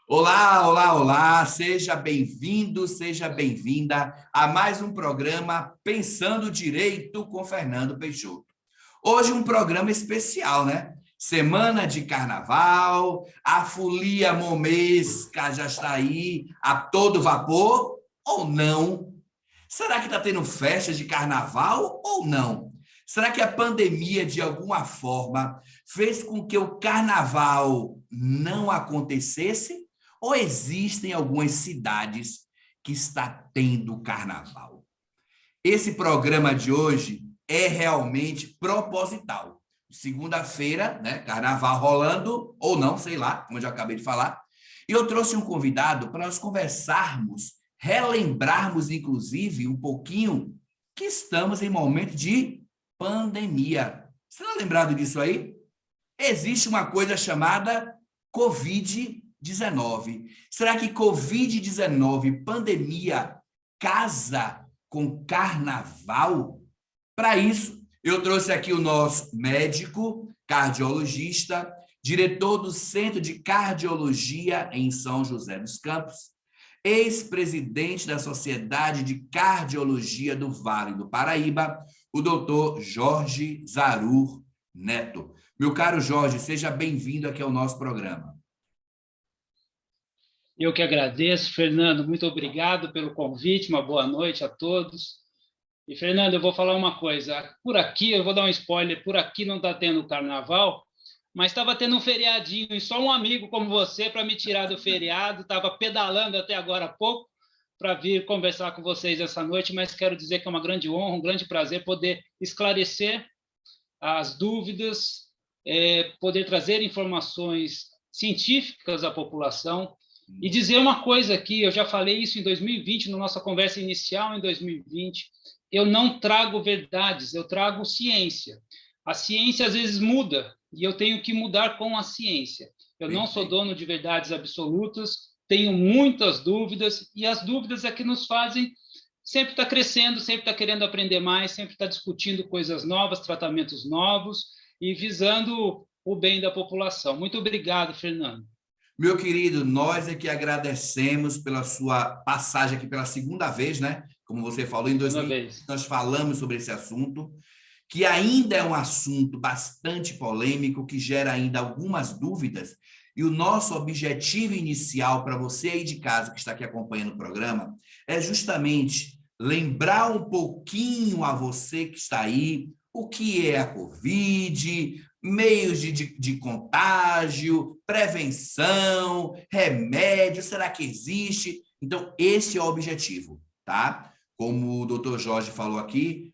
Olá, olá, olá, seja bem-vindo, seja bem-vinda a mais um programa Pensando Direito com Fernando Peixoto. Hoje um programa especial, né? Semana de Carnaval, a folia momesca já está aí a todo vapor ou não? Será que está tendo festa de Carnaval ou não? Será que a pandemia, de alguma forma, fez com que o Carnaval não acontecesse? Ou existem algumas cidades que está tendo Carnaval? Esse programa de hoje é realmente proposital. Segunda-feira, né? Carnaval rolando, ou não, sei lá, como eu já acabei de falar. E eu trouxe um convidado para nós conversarmos, relembrarmos, inclusive, um pouquinho que estamos em momento de pandemia. Você está lembrado disso aí? Existe uma coisa chamada Covid-19. Será que Covid-19, pandemia, casa com carnaval? Para isso, eu trouxe aqui o nosso médico, cardiologista, diretor do Centro de Cardiologia em São José dos Campos, ex-presidente da Sociedade de Cardiologia do Vale do Paraíba, o doutor Jorge Zarur Neto. Meu caro Jorge, seja bem-vindo aqui ao nosso programa. Eu que agradeço, Fernando, muito obrigado pelo convite, uma boa noite a todos. E, Fernando, eu vou falar uma coisa, por aqui, eu vou dar um spoiler, por aqui não está tendo carnaval, mas estava tendo um feriadinho, e só um amigo como você para me tirar do feriado, estava pedalando até agora há pouco para vir conversar com vocês essa noite, mas quero dizer que é uma grande honra, um grande prazer poder esclarecer as dúvidas, poder trazer informações científicas à população e dizer uma coisa aqui, eu já falei isso em 2020, na nossa conversa inicial em 2020, eu não trago verdades, eu trago ciência. A ciência às vezes muda e eu tenho que mudar com a ciência. Eu não sou dono de verdades absolutas, tenho muitas dúvidas e as dúvidas é que nos fazem sempre estar crescendo, sempre estar querendo aprender mais, sempre estar discutindo coisas novas, tratamentos novos e visando o bem da população. Muito obrigado, Fernando. Meu querido, nós é que agradecemos pela sua passagem aqui pela segunda vez, né? Como você falou, em 2020 nós falamos sobre esse assunto, que ainda é um assunto bastante polêmico, que gera ainda algumas dúvidas, e o nosso objetivo inicial para você aí de casa que está aqui acompanhando o programa é justamente lembrar um pouquinho a você que está aí o que é a Covid, meios de contágio, prevenção, remédio, será que existe? Então, esse é o objetivo, tá? Como o doutor Jorge falou aqui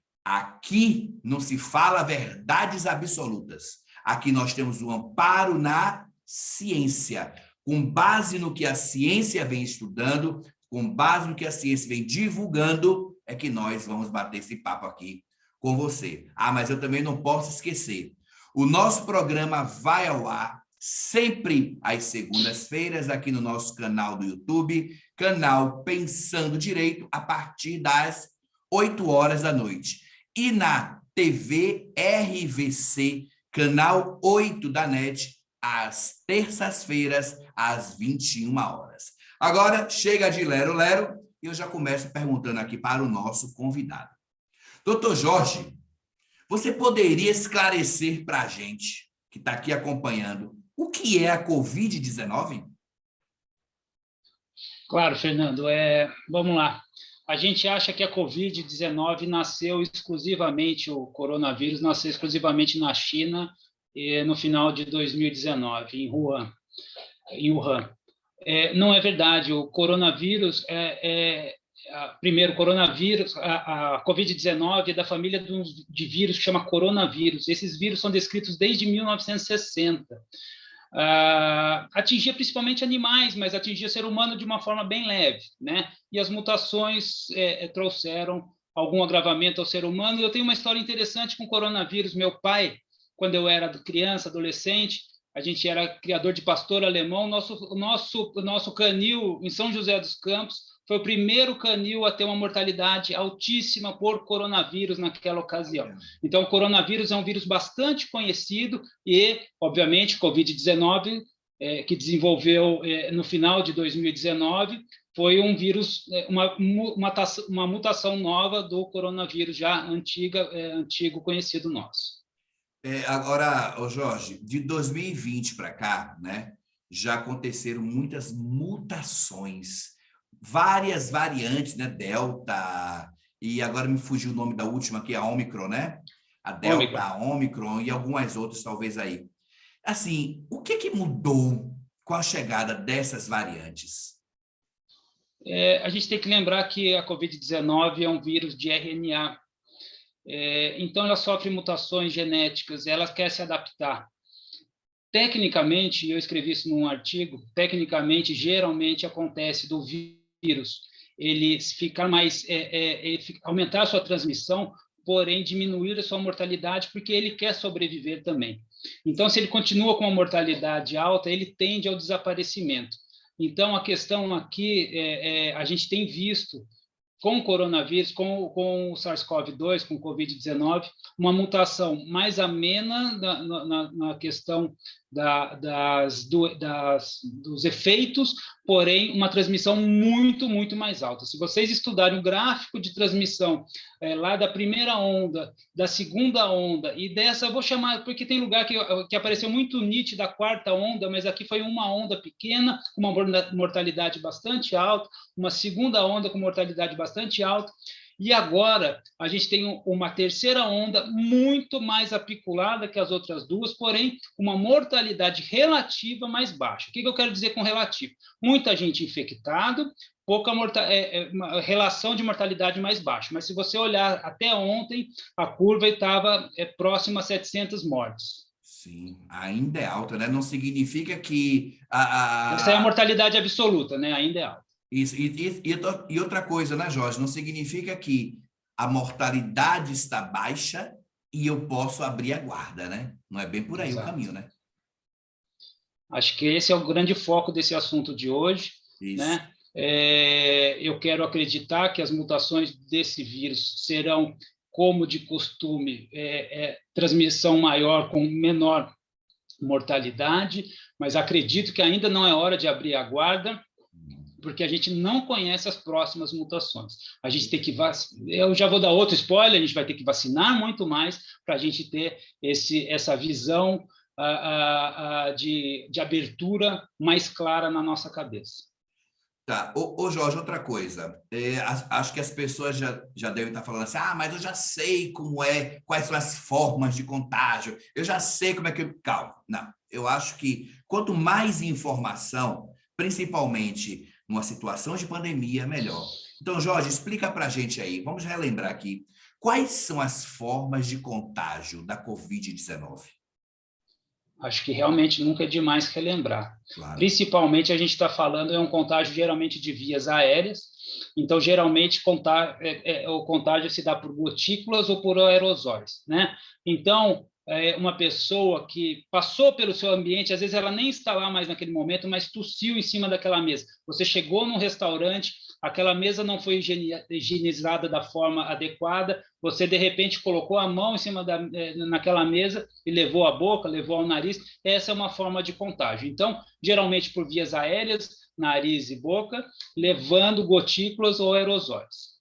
não se fala verdades absolutas. Aqui nós temos o amparo na ciência, com base no que a ciência vem estudando, com base no que a ciência vem divulgando, é que nós vamos bater esse papo aqui com você. Mas eu também não posso esquecer, o nosso programa vai ao ar sempre às segundas-feiras aqui no nosso canal do YouTube, canal Pensando Direito, a partir das 8 horas da noite. E na TV RVC, canal 8 da NET, às terças-feiras, às 21 horas. Agora, chega de lero-lero e eu já começo perguntando aqui para o nosso convidado. Doutor Jorge, você poderia esclarecer para a gente, que está aqui acompanhando, o que é a Covid-19? Claro, Fernando. Vamos lá. A gente acha que a Covid-19 nasceu exclusivamente, o coronavírus nasceu exclusivamente na China no final de 2019, em Wuhan. Não é verdade. O coronavírus primeiro, coronavírus, a Covid-19 é da família de vírus que chama coronavírus. Esses vírus são descritos desde 1960. Atingia principalmente animais, mas atingia ser humano de uma forma bem leve, né? E as mutações trouxeram algum agravamento ao ser humano. E eu tenho uma história interessante com o coronavírus. Meu pai, quando eu era criança, adolescente, a gente era criador de pastor alemão. Nosso canil em São José dos Campos foi o primeiro canil a ter uma mortalidade altíssima por coronavírus naquela ocasião. Então, o coronavírus é um vírus bastante conhecido e, obviamente, Covid-19 que desenvolveu no final de 2019, foi um vírus, uma mutação nova do coronavírus já antigo conhecido nosso. Agora, Jorge, de 2020 para cá, né, já aconteceram muitas mutações, várias variantes, né, Delta, e agora me fugiu o nome da última, que é a Ômicron, né? A Delta, a Ômicron e algumas outras talvez aí. Assim, o que mudou com a chegada dessas variantes? A gente tem que lembrar que a Covid-19 é um vírus de RNA. Então, ela sofre mutações genéticas, ela quer se adaptar. Tecnicamente, eu escrevi isso num artigo, tecnicamente, geralmente acontece do vírus ele ficar mais, aumentar a sua transmissão, porém diminuir a sua mortalidade, porque ele quer sobreviver também. Então, se ele continua com a mortalidade alta, ele tende ao desaparecimento. Então, a questão aqui, a gente tem visto com o coronavírus, com o SARS-CoV-2, com o Covid-19, uma mutação mais amena na questão dos efeitos, porém, uma transmissão muito, muito mais alta. Se vocês estudarem o gráfico de transmissão lá da primeira onda, da segunda onda, e dessa, eu vou chamar, porque tem lugar que apareceu muito nítida a quarta onda, mas aqui foi uma onda pequena, com uma mortalidade bastante alta, uma segunda onda com mortalidade bastante alta, e agora a gente tem uma terceira onda muito mais apiculada que as outras duas, porém com uma mortalidade relativa mais baixa. O que eu quero dizer com relativo? Muita gente infectada, pouca uma relação de mortalidade mais baixa. Mas se você olhar até ontem, a curva estava próxima a 700 mortes. Sim, ainda é alta, né? Não significa que... Essa é a mortalidade absoluta, né? Ainda é alta. Isso, e outra coisa, né, Jorge? Não significa que a mortalidade está baixa e eu posso abrir a guarda, né? Não é bem por aí o caminho, né? Acho que esse é o grande foco desse assunto de hoje, né? Eu quero acreditar que as mutações desse vírus serão, como de costume, transmissão maior com menor mortalidade, mas acredito que ainda não é hora de abrir a guarda, porque a gente não conhece as próximas mutações. A gente tem que eu já vou dar outro spoiler, a gente vai ter que vacinar muito mais para a gente ter essa visão de abertura mais clara na nossa cabeça. Tá. Ô Jorge, outra coisa. Acho que as pessoas já devem estar falando assim, mas eu já sei quais são as formas de contágio, eu já sei como é que... Calma, não. Eu acho que quanto mais informação, principalmente numa situação de pandemia, melhor. Então, Jorge, explica para a gente aí, vamos relembrar aqui, quais são as formas de contágio da Covid-19? Acho que realmente nunca é demais relembrar. Claro. Principalmente a gente está falando um contágio geralmente de vias aéreas, então geralmente o contágio se dá por gotículas ou por aerosóis, né? Então, uma pessoa que passou pelo seu ambiente, às vezes ela nem está lá mais naquele momento, mas tossiu em cima daquela mesa. Você chegou num restaurante, aquela mesa não foi higienizada da forma adequada, você de repente colocou a mão em cima naquela mesa e levou a boca, levou ao nariz, essa é uma forma de contágio. Então, geralmente por vias aéreas, nariz e boca, levando gotículas ou aerosóis.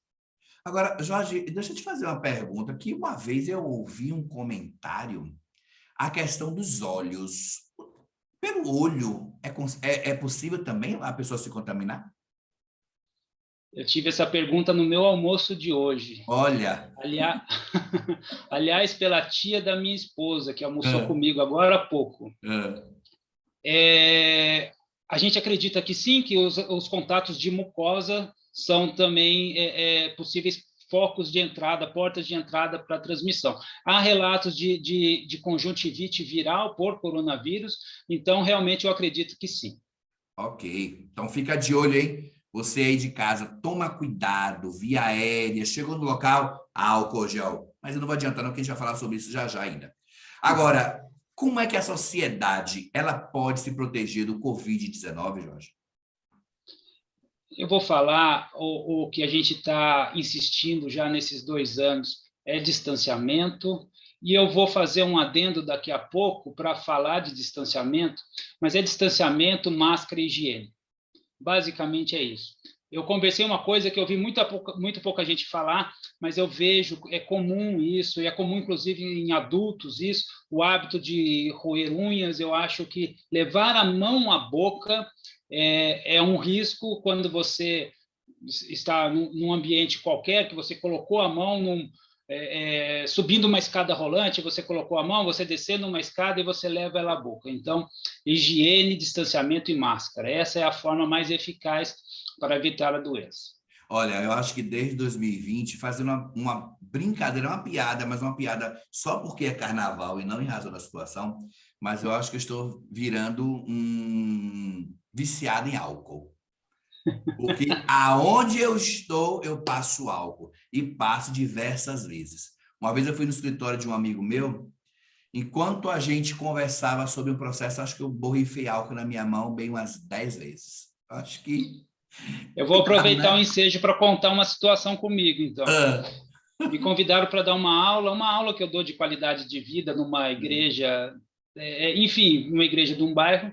Agora, Jorge, deixa eu te fazer uma pergunta, que uma vez eu ouvi um comentário, a questão dos olhos. Pelo olho, é possível também a pessoa se contaminar? Eu tive essa pergunta no meu almoço de hoje. Olha! Aliás, pela tia da minha esposa, que almoçou comigo agora há pouco. A gente acredita que sim, que os contatos de mucosa são também possíveis focos de entrada, portas de entrada para a transmissão. Há relatos de conjuntivite viral por coronavírus, então realmente eu acredito que sim. Ok, então fica de olho, hein? Você aí de casa, toma cuidado, via aérea, chegou no local, álcool gel. Mas eu não vou adiantar não, que a gente vai falar sobre isso já ainda. Agora, como é que a sociedade ela pode se proteger do Covid-19, Jorge? Eu vou falar o que a gente está insistindo já nesses 2 anos, é distanciamento, e eu vou fazer um adendo daqui a pouco para falar de distanciamento, mas é distanciamento, máscara e higiene. Basicamente é isso. Eu conversei uma coisa que eu vi muito pouca gente falar, mas eu vejo, é comum isso, e é comum inclusive em adultos isso, o hábito de roer unhas. Eu acho que levar a mão à boca é um risco quando você está num ambiente qualquer, que você colocou a mão subindo uma escada rolante, você colocou a mão, você descendo uma escada e você leva ela à boca. Então, higiene, distanciamento e máscara. Essa é a forma mais eficaz para evitar a doença. Olha, eu acho que desde 2020, fazendo uma brincadeira, uma piada, mas uma piada só porque é carnaval e não em razão da situação, mas eu acho que eu estou virando um viciado em álcool. Porque aonde eu estou, eu passo álcool. E passo diversas vezes. Uma vez eu fui no escritório de um amigo meu, enquanto a gente conversava sobre o processo, acho que eu borrifei álcool na minha mão bem umas 10 vezes. Acho que... Eu vou aproveitar o ensejo para contar uma situação comigo, então. Me convidaram para dar uma aula que eu dou de qualidade de vida numa igreja, enfim, numa igreja de um bairro,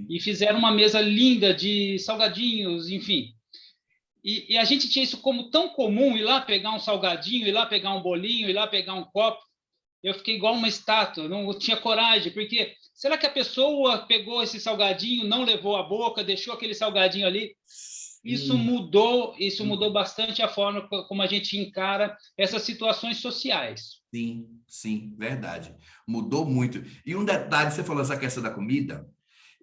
e fizeram uma mesa linda de salgadinhos, enfim. E a gente tinha isso como tão comum, ir lá pegar um salgadinho, ir lá pegar um bolinho, ir lá pegar um copo. Eu fiquei igual uma estátua, não tinha coragem, porque será que a pessoa pegou esse salgadinho, não levou à boca, deixou aquele salgadinho ali? Isso mudou bastante a forma como a gente encara essas situações sociais. Sim, sim, verdade. Mudou muito. E um detalhe, você falou essa questão da comida,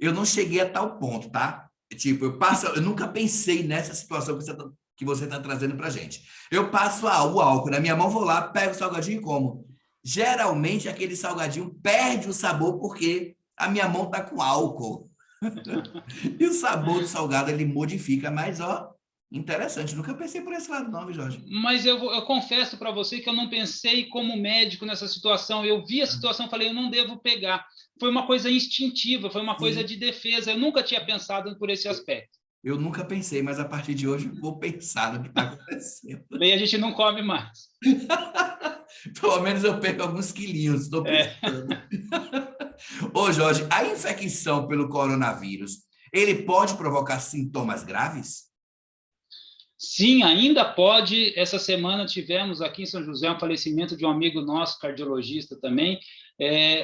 eu não cheguei a tal ponto, tá? Tipo, eu nunca pensei nessa situação que você está trazendo para gente. Eu passo o álcool na minha mão, vou lá, pego o salgadinho e como. Geralmente, aquele salgadinho perde o sabor porque a minha mão está com álcool. E o sabor do salgado, ele modifica, mas, ó, interessante. Nunca pensei por esse lado, não, Jorge. Mas eu confesso para você que eu não pensei como médico nessa situação. Eu vi a situação e falei, eu não devo pegar. Foi uma coisa instintiva, foi uma coisa de defesa. Eu nunca tinha pensado por esse aspecto. Eu nunca pensei, mas a partir de hoje vou pensar no que está acontecendo. Bem, a gente não come mais. Pelo menos eu perco alguns quilinhos, estou pensando. Ô, Jorge, a infecção pelo coronavírus, ele pode provocar sintomas graves? Sim, ainda pode. Essa semana tivemos aqui em São José um falecimento de um amigo nosso, cardiologista também,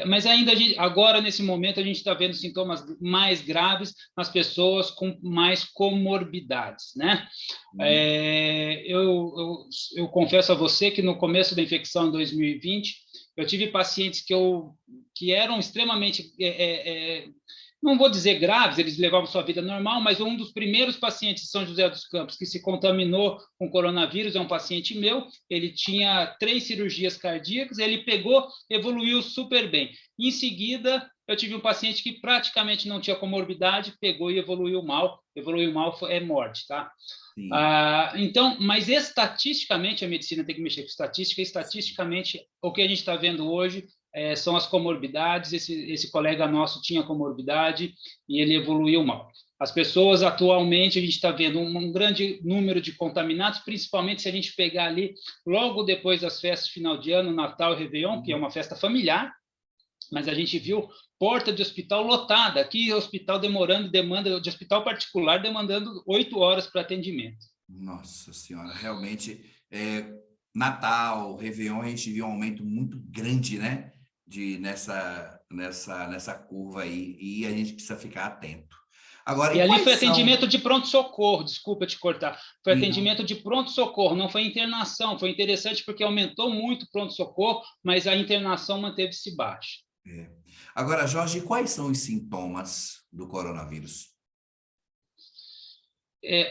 mas ainda agora, nesse momento, a gente está vendo sintomas mais graves nas pessoas com mais comorbidades, né? Eu confesso a você que no começo da infecção em 2020, eu tive pacientes que eram extremamente... não vou dizer graves, eles levavam sua vida normal, mas um dos primeiros pacientes de São José dos Campos que se contaminou com coronavírus é um paciente meu. Ele tinha 3 cirurgias cardíacas, ele pegou, evoluiu super bem. Em seguida, eu tive um paciente que praticamente não tinha comorbidade, pegou e evoluiu mal. Evoluiu mal é morte, tá? Então, mas estatisticamente, a medicina tem que mexer com estatística, e estatisticamente, o que a gente está vendo hoje são as comorbidades. Esse colega nosso tinha comorbidade e ele evoluiu mal. As pessoas, atualmente, a gente está vendo um grande número de contaminados, principalmente se a gente pegar ali, logo depois das festas de final de ano, Natal e Réveillon, que é uma festa familiar, mas a gente viu porta de hospital lotada, aqui hospital demanda de hospital particular demandando 8 horas para atendimento. Nossa Senhora, realmente, Natal, Réveillon, a gente viu um aumento muito grande, né? Nessa curva aí, e a gente precisa ficar atento. Agora, e ali foi atendimento de pronto-socorro, desculpa te cortar, foi atendimento de pronto-socorro, não foi internação. Foi interessante porque aumentou muito o pronto-socorro, mas a internação manteve-se baixa. Agora, Jorge, quais são os sintomas do coronavírus?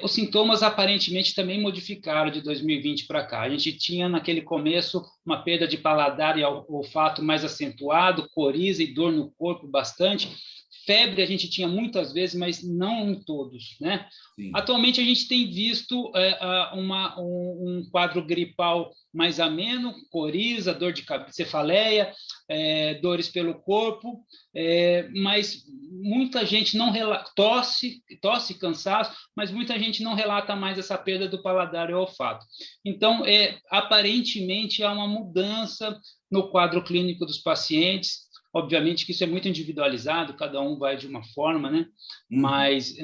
Os sintomas aparentemente também modificaram de 2020 para cá. A gente tinha naquele começo uma perda de paladar e olfato mais acentuado, coriza e dor no corpo bastante, Febre a gente tinha muitas vezes, mas não em todos, né? Sim. Atualmente a gente tem visto um quadro gripal mais ameno, coriza, dor de cabeça, cefaleia, dores pelo corpo, mas muita gente não relata, tosse, cansaço, mas muita gente não relata mais essa perda do paladar e olfato. Então, aparentemente, há uma mudança no quadro clínico dos pacientes. Obviamente que isso é muito individualizado, cada um vai de uma forma, né? Mas,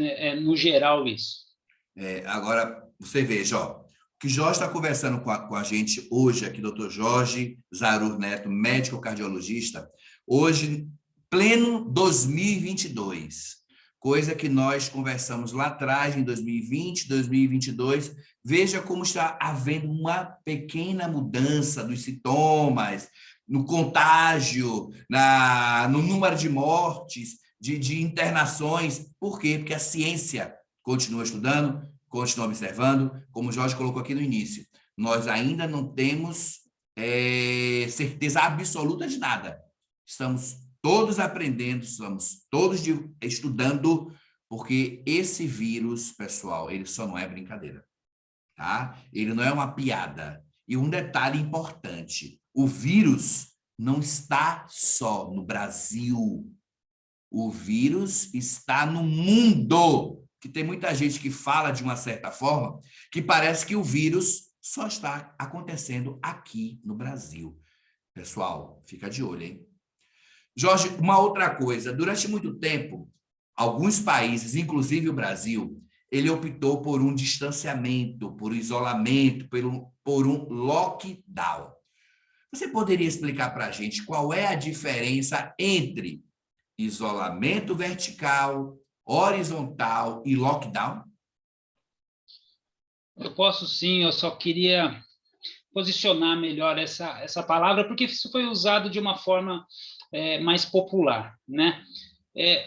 no geral, isso. Agora, você veja, ó, que Jorge está conversando com a gente hoje aqui, doutor Jorge Zarur Neto, médico cardiologista, hoje, pleno 2022, coisa que nós conversamos lá atrás, em 2020, 2022, veja como está havendo uma pequena mudança dos sintomas, no contágio, no número de mortes, de internações. Por quê? Porque a ciência continua estudando, continua observando, como o Jorge colocou aqui no início. Nós ainda não temos certeza absoluta de nada. Estamos todos aprendendo, estamos todos estudando, porque esse vírus, pessoal, ele só não é brincadeira, tá? Ele não é uma piada. E um detalhe importante, o vírus não está só no Brasil. O vírus está no mundo. Que tem muita gente que fala de uma certa forma que parece que o vírus só está acontecendo aqui no Brasil. Pessoal, fica de olho, hein? Jorge, uma outra coisa. Durante muito tempo, alguns países, inclusive o Brasil, ele optou por um distanciamento, por um isolamento, por um lockdown. Você poderia explicar para a gente qual é a diferença entre isolamento vertical, horizontal e lockdown? Eu posso sim, eu só queria posicionar melhor essa palavra, porque isso foi usado de uma forma mais popular, né?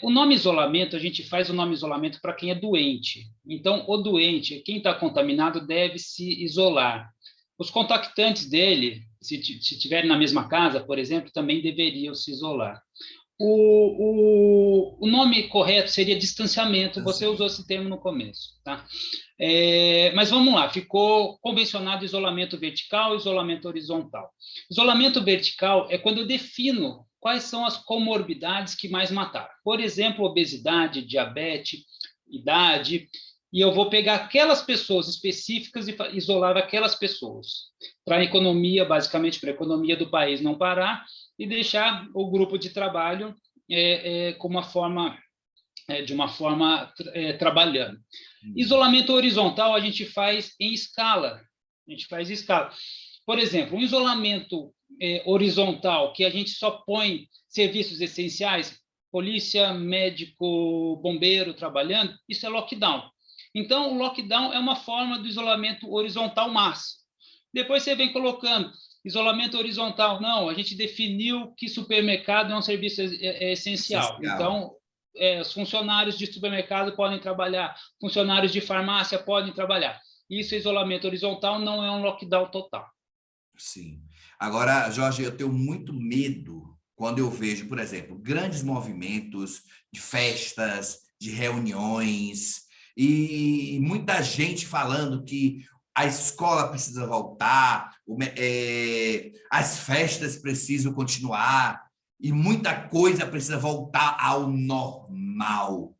O nome isolamento, a gente faz o nome isolamento para quem é doente. Então, o doente, quem está contaminado, deve se isolar. Os contactantes dele, se estiverem na mesma casa, por exemplo, também deveriam se isolar. O nome correto seria distanciamento, você usou esse termo no começo, tá? Mas vamos lá, ficou convencionado isolamento vertical e isolamento horizontal. Isolamento vertical é quando eu defino quais são as comorbidades que mais mataram. Por exemplo, obesidade, diabetes, idade, e eu vou pegar aquelas pessoas específicas e isolar aquelas pessoas, para a economia, basicamente para a economia do país não parar, e deixar o grupo de trabalho com uma forma, de uma forma trabalhando. Isolamento horizontal a gente faz em escala. A gente faz em escala. Por exemplo, um isolamento horizontal que a gente só põe serviços essenciais, polícia, médico, bombeiro trabalhando, isso é lockdown. Então, o lockdown é uma forma do isolamento horizontal máximo. Depois você vem colocando isolamento horizontal. Não, a gente definiu que supermercado é um serviço essencial. Então, os funcionários de supermercado podem trabalhar, funcionários de farmácia podem trabalhar. Isso é isolamento horizontal, não é um lockdown total. Sim. Agora, Jorge, eu tenho muito medo quando eu vejo, por exemplo, grandes movimentos de festas, de reuniões, e muita gente falando que a escola precisa voltar, as festas precisam continuar, e muita coisa precisa voltar ao normal.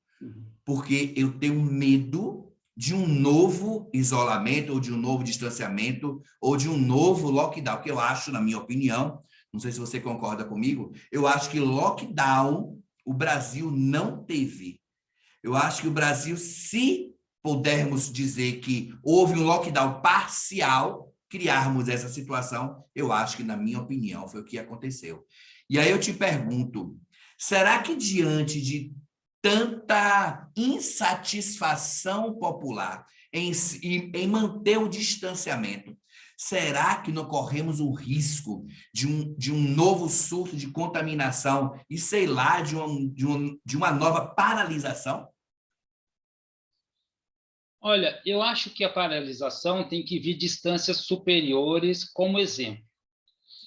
Porque eu tenho medo de um novo isolamento, ou de um novo distanciamento, ou de um novo lockdown, que eu acho, na minha opinião, não sei se você concorda comigo, eu acho que lockdown o Brasil não teve. Eu acho que o Brasil, se pudermos dizer que houve um lockdown parcial, criarmos essa situação, eu acho que, na minha opinião, foi o que aconteceu. E aí eu te pergunto, será que diante de tanta insatisfação popular em manter o distanciamento, será que não corremos o risco de um novo surto de contaminação e, sei lá, de uma nova paralisação? Olha, eu acho que a paralisação tem que vir distâncias superiores como exemplo.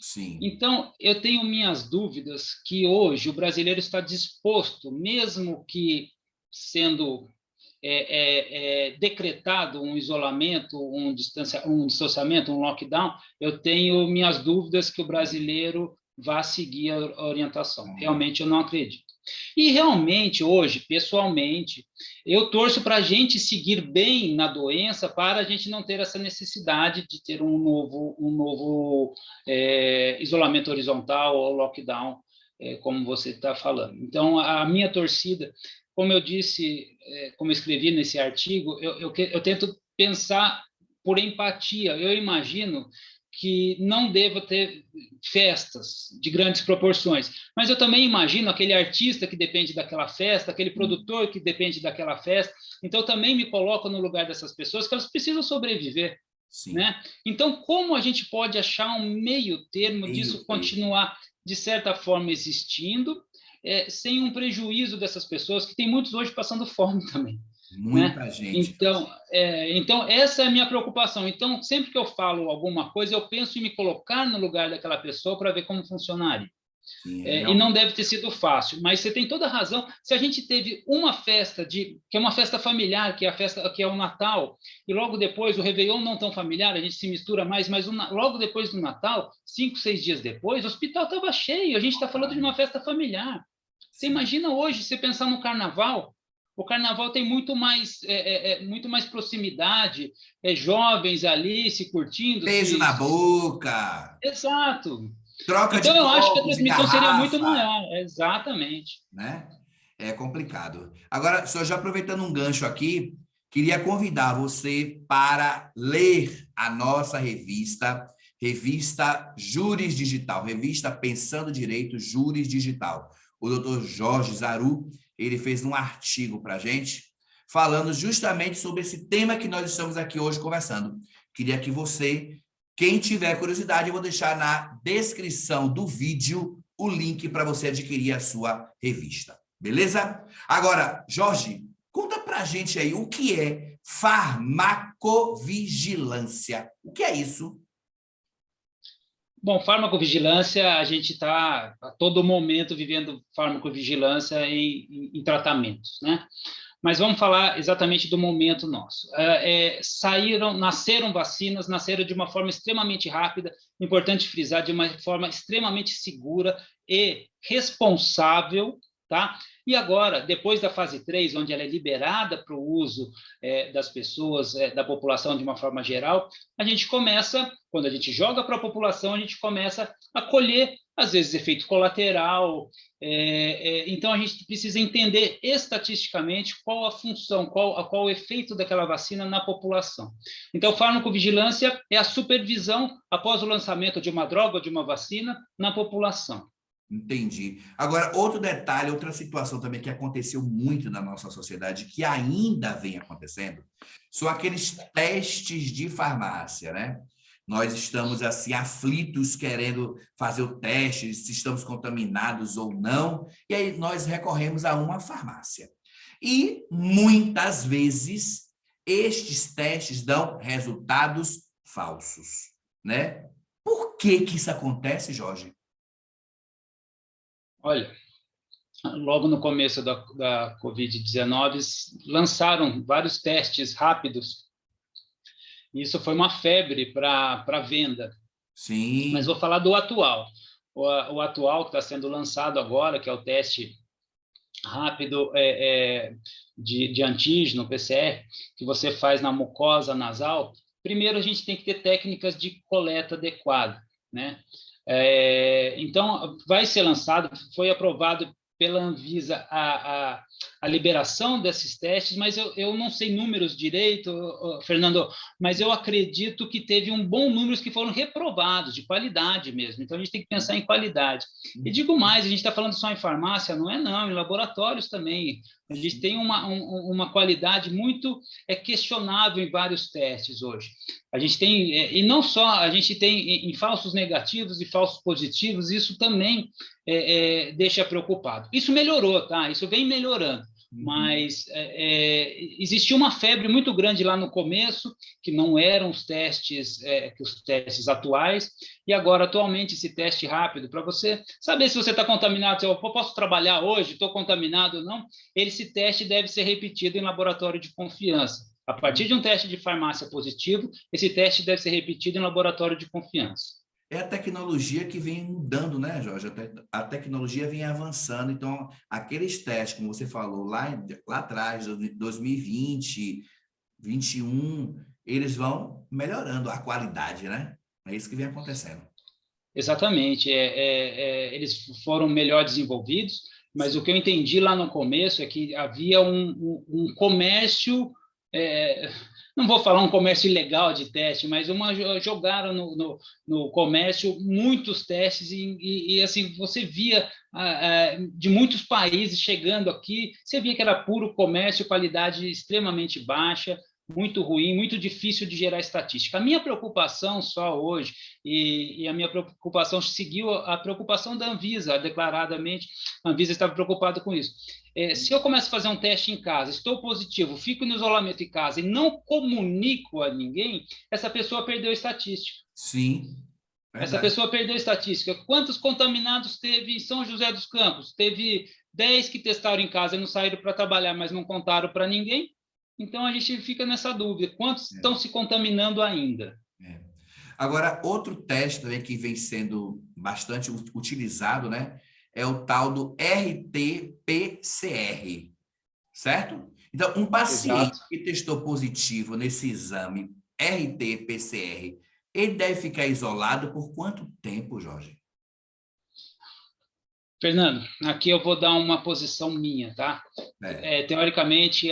Sim. Então, eu tenho minhas dúvidas que hoje o brasileiro está disposto, mesmo que sendo decretado um isolamento, um distanciamento, um lockdown, eu tenho minhas dúvidas que o brasileiro vá seguir a orientação. Realmente, eu não acredito. E realmente, hoje, pessoalmente, eu torço para a gente seguir bem na doença para a gente não ter essa necessidade de ter um novo isolamento horizontal ou lockdown, como você está falando. Então, a minha torcida, como eu disse, como eu escrevi nesse artigo, eu tento pensar por empatia. Eu imagino que não deva ter festas de grandes proporções, mas eu também imagino aquele artista que depende daquela festa, aquele produtor que depende daquela festa. Então, eu também me coloco no lugar dessas pessoas que elas precisam sobreviver. Né? Então, como a gente pode achar um meio termo disso continuar, de certa forma, existindo, sem um prejuízo dessas pessoas, que tem muitos hoje passando fome também. Muita gente. Então, essa é a minha preocupação. Então, sempre que eu falo alguma coisa, eu penso em me colocar no lugar daquela pessoa para ver como funcionaria. Sim, e não deve ter sido fácil, mas você tem toda a razão. Se a gente teve uma festa que é uma festa familiar, que é o Natal, e logo depois o Réveillon não tão familiar, a gente se mistura mais, mas logo depois do Natal, 5, 6 dias depois, o hospital estava cheio. A gente está falando de uma festa familiar. Você imagina hoje, você pensar no Carnaval? O Carnaval tem muito mais proximidade, jovens ali se curtindo. Beijo na boca. Exato. Troca então, de eu acho que a copos e transmissão seria muito garrafa. maior. Exatamente. Né? É complicado. Agora, só já aproveitando um gancho aqui, queria convidar você para ler a nossa revista Júris Digital, revista Pensando Direito, Júris Digital. O doutor Jorge Zaru, ele fez um artigo para a gente, falando justamente sobre esse tema que nós estamos aqui hoje conversando. Queria que você, quem tiver curiosidade, eu vou deixar na descrição do vídeo o link para você adquirir a sua revista. Beleza? Agora, Jorge, conta para a gente aí o que é farmacovigilância. O que é isso? Bom, farmacovigilância, a gente está a todo momento vivendo farmacovigilância em tratamentos, né? Mas vamos falar exatamente do momento nosso. Nasceram vacinas, nasceram de uma forma extremamente rápida, importante frisar, de uma forma extremamente segura e responsável, tá? E agora, depois da fase 3, onde ela é liberada para o uso das pessoas, da população de uma forma geral, a gente começa, quando a gente joga para a população, a gente começa a colher, às vezes, efeito colateral. Então, a gente precisa entender estatisticamente qual a função, qual o efeito daquela vacina na população. Então, farmacovigilância é a supervisão após o lançamento de uma droga ou de uma vacina na população. Entendi. Agora, outro detalhe, outra situação também que aconteceu muito na nossa sociedade, que ainda vem acontecendo, são aqueles testes de farmácia, né? Nós estamos, assim, aflitos, querendo fazer o teste, se estamos contaminados ou não, e aí nós recorremos a uma farmácia. E, muitas vezes, estes testes dão resultados falsos, né? Por que isso acontece, Jorge? Olha, logo no começo da Covid-19, lançaram vários testes rápidos. Isso foi uma febre para venda. Sim. Mas vou falar do atual. O atual que está sendo lançado agora, que é o teste rápido de antígeno, PCR, que você faz na mucosa nasal. Primeiro, a gente tem que ter técnicas de coleta adequada, né? Então, vai ser lançado, foi aprovado pela Anvisa a liberação desses testes, mas eu não sei números direito, Fernando, mas eu acredito que teve um bom número que foram reprovados, de qualidade mesmo. Então, a gente tem que pensar em qualidade. E digo mais, a gente está falando só em farmácia, não, em laboratórios também. A gente tem uma qualidade muito questionável em vários testes hoje. A gente tem, e não só, a gente tem em falsos negativos e falsos positivos, isso também deixa preocupado. Isso melhorou, tá? Isso vem melhorando. Mas existia uma febre muito grande lá no começo, que não eram os testes, que os testes atuais, e agora, atualmente, esse teste rápido, para você saber se você está contaminado, se eu posso trabalhar hoje, estou contaminado ou não, esse teste deve ser repetido em laboratório de confiança. A partir de um teste de farmácia positivo, esse teste deve ser repetido em laboratório de confiança. É a tecnologia que vem mudando, né, Jorge? A tecnologia vem avançando. Então, aqueles testes, como você falou, lá atrás, 2020, 2021, eles vão melhorando a qualidade, né? É isso que vem acontecendo. Exatamente. Eles foram melhor desenvolvidos, mas o que eu entendi lá no começo é que havia um comércio... não vou falar um comércio ilegal de teste, mas jogaram no comércio muitos testes e assim, você via de muitos países chegando aqui, você via que era puro comércio, qualidade extremamente baixa, muito ruim, muito difícil de gerar estatística. A minha preocupação só hoje, e a minha preocupação seguiu a preocupação da Anvisa, declaradamente, a Anvisa estava preocupada com isso. Se eu começo a fazer um teste em casa, estou positivo, fico no isolamento em casa e não comunico a ninguém, essa pessoa perdeu a estatística. Sim. Verdade. Essa pessoa perdeu a estatística. Quantos contaminados teve em São José dos Campos? Teve 10 que testaram em casa e não saíram para trabalhar, mas não contaram para ninguém. Então, a gente fica nessa dúvida. Quantos estão se contaminando ainda? Agora, outro teste também que vem sendo bastante utilizado, né? É o tal do RT-PCR, certo? Então, um paciente que testou positivo nesse exame RT-PCR, ele deve ficar isolado por quanto tempo, Jorge? Fernando, aqui eu vou dar uma posição minha, tá? Teoricamente,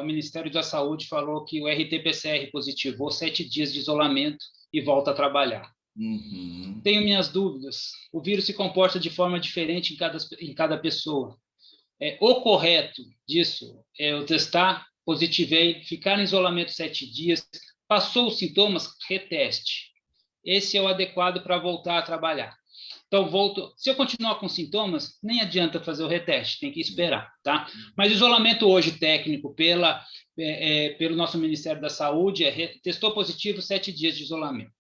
o Ministério da Saúde falou que o RT-PCR positivou 7 dias de isolamento e volta a trabalhar. Uhum. Tenho minhas dúvidas. O vírus se comporta de forma diferente em cada pessoa. O correto disso é eu testar, positivei, ficar em isolamento 7 dias, passou os sintomas, reteste. Esse é o adequado para voltar a trabalhar. Então, se eu continuar com sintomas, nem adianta fazer o reteste, tem que esperar, tá? Mas isolamento hoje técnico pelo nosso Ministério da Saúde testou positivo 7 dias de isolamento.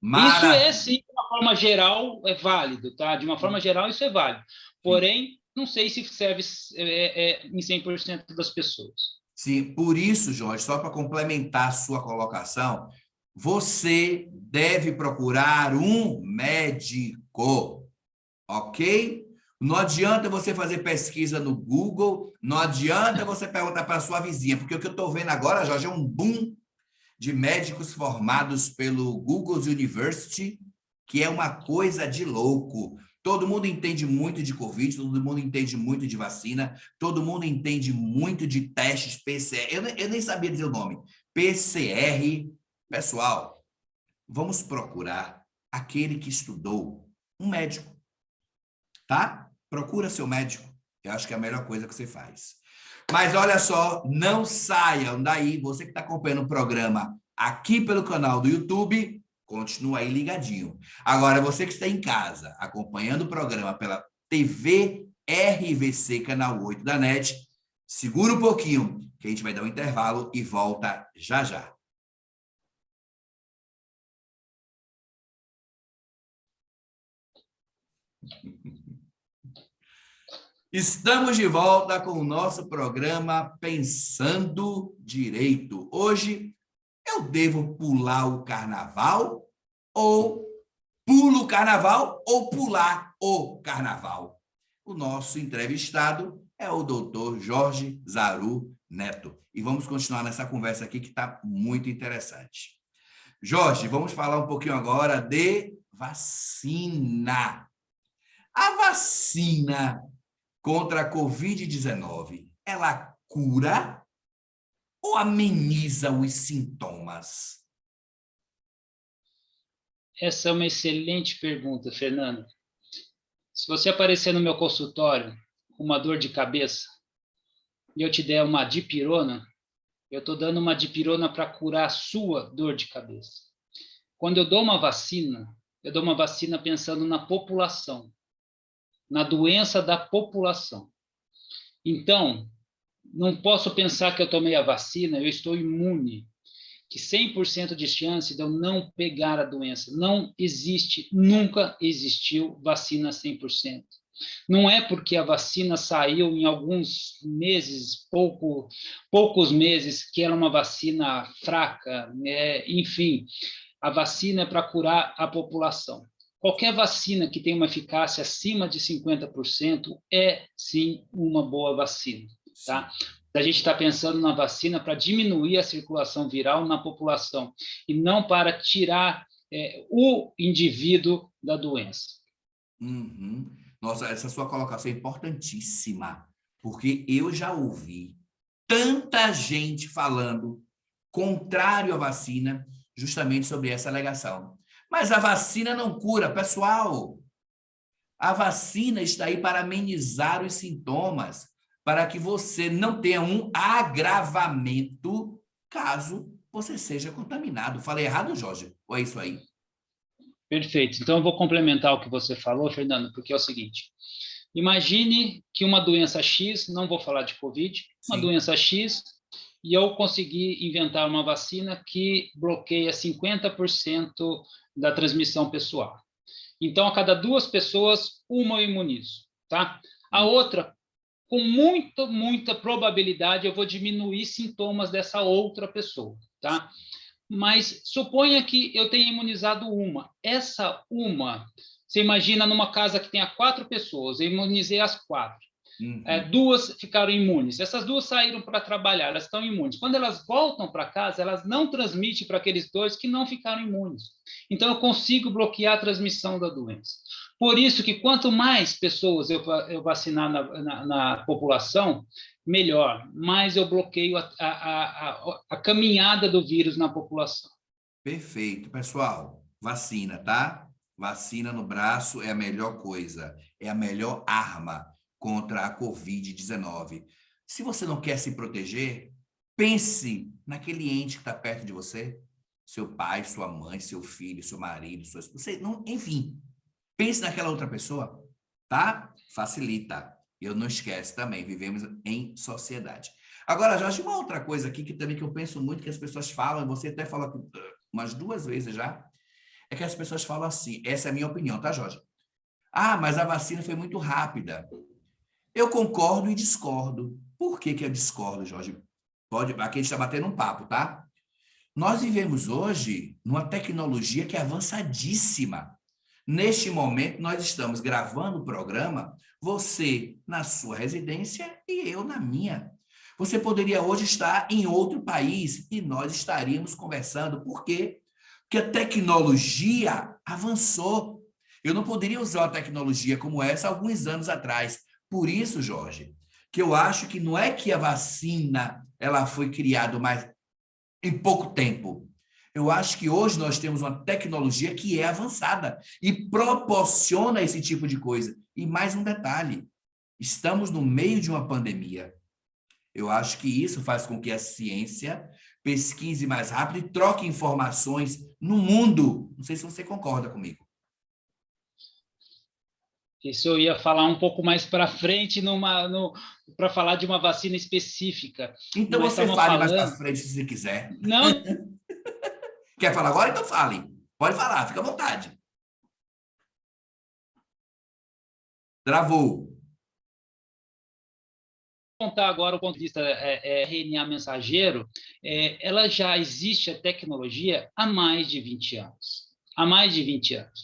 Isso sim, de uma forma geral, é válido, tá? De uma forma geral, isso é válido. Porém, não sei se serve em 100% das pessoas. Sim, por isso, Jorge, só para complementar a sua colocação, você deve procurar um médico, ok? Não adianta você fazer pesquisa no Google, não adianta você perguntar para a sua vizinha, porque o que eu estou vendo agora, Jorge, é um boom de médicos formados pelo Google University, que é uma coisa de louco. Todo mundo entende muito de Covid, todo mundo entende muito de vacina, todo mundo entende muito de testes PCR. Eu nem sabia dizer o nome. PCR. Pessoal, vamos procurar aquele que estudou, um médico, tá? Procura seu médico. Eu acho que é a melhor coisa que você faz. Mas olha só, não saiam daí. Você que está acompanhando o programa aqui pelo canal do YouTube, continua aí ligadinho. Agora, você que está em casa, acompanhando o programa pela TV RVC, canal 8 da NET, segura um pouquinho, que a gente vai dar um intervalo e volta já já. Estamos de volta com o nosso programa Pensando Direito. Hoje, eu devo pular o carnaval ou pulo o carnaval ou pular o carnaval? O nosso entrevistado é o doutor Jorge Zaru Neto. E vamos continuar nessa conversa aqui que está muito interessante. Jorge, vamos falar um pouquinho agora de vacina. A vacina contra a Covid-19, ela cura ou ameniza os sintomas? Essa é uma excelente pergunta, Fernando. Se você aparecer no meu consultório com uma dor de cabeça e eu te der uma dipirona, eu estou dando uma dipirona para curar a sua dor de cabeça. Quando eu dou uma vacina pensando na população, na doença da população. Então, não posso pensar que eu tomei a vacina, eu estou imune, que 100% de chance de eu não pegar a doença. Não existe, nunca existiu vacina 100%. Não é porque a vacina saiu em alguns meses, poucos meses, que ela é uma vacina fraca, enfim, a vacina é para curar a população. Qualquer vacina que tenha uma eficácia acima de 50% é, sim, uma boa vacina. Tá? A gente está pensando na vacina para diminuir a circulação viral na população e não para tirar o indivíduo da doença. Uhum. Nossa, essa sua colocação é importantíssima, porque eu já ouvi tanta gente falando contrário à vacina, justamente sobre essa alegação. Mas a vacina não cura, pessoal. A vacina está aí para amenizar os sintomas, para que você não tenha um agravamento caso você seja contaminado. Falei errado, Jorge? Ou é isso aí? Perfeito. Então, eu vou complementar o que você falou, Fernando, porque é o seguinte. Imagine que uma doença X, não vou falar de Covid, uma doença X, e eu consegui inventar uma vacina que bloqueia 50% da transmissão pessoal. Então, a cada 2 pessoas, uma eu imunizo, tá? A outra, com muita probabilidade, eu vou diminuir sintomas dessa outra pessoa, tá? Mas suponha que eu tenha imunizado uma. Essa uma, você imagina numa casa que tenha 4 pessoas, eu imunizei as 4. 2 ficaram imunes. Essas 2 saíram para trabalhar, elas estão imunes. Quando elas voltam para casa, elas não transmitem para aqueles 2 que não ficaram imunes. Então, eu consigo bloquear a transmissão da doença. Por isso que quanto mais pessoas eu vacinar na população, melhor. Mais eu bloqueio a caminhada do vírus na população. Perfeito. Pessoal, vacina, tá? Vacina no braço é a melhor coisa. É a melhor arma contra a Covid-19. Se você não quer se proteger, pense naquele ente que está perto de você. Seu pai, sua mãe, seu filho, seu marido, sua esposa. Enfim, pense naquela outra pessoa, tá? Facilita. E não esquece também, vivemos em sociedade. Agora, Jorge, uma outra coisa aqui que também que eu penso muito, que as pessoas falam, você até falou umas 2 vezes já, é que as pessoas falam assim, essa é a minha opinião, tá, Jorge? Ah, mas a vacina foi muito rápida. Eu concordo e discordo. Por que eu discordo, Jorge? Aqui a gente está batendo um papo, tá? Nós vivemos hoje numa tecnologia que é avançadíssima. Neste momento, nós estamos gravando o programa, você na sua residência e eu na minha. Você poderia hoje estar em outro país e nós estaríamos conversando. Por quê? Porque a tecnologia avançou. Eu não poderia usar uma tecnologia como essa alguns anos atrás. Por isso, Jorge, que eu acho que não é que a vacina ela foi criada mais em pouco tempo. Eu acho que hoje nós temos uma tecnologia que é avançada e proporciona esse tipo de coisa. E mais um detalhe, estamos no meio de uma pandemia. Eu acho que isso faz com que a ciência pesquise mais rápido e troque informações no mundo. Não sei se você concorda comigo. Isso eu ia falar um pouco mais para frente para falar de uma vacina específica. Então você fale mais para frente se você quiser. Não. Quer falar agora? Então fale. Pode falar, fica à vontade. Travou. Vou contar agora o ponto de vista RNA mensageiro. Ela já existe a tecnologia há mais de 20 anos. Há mais de 20 anos.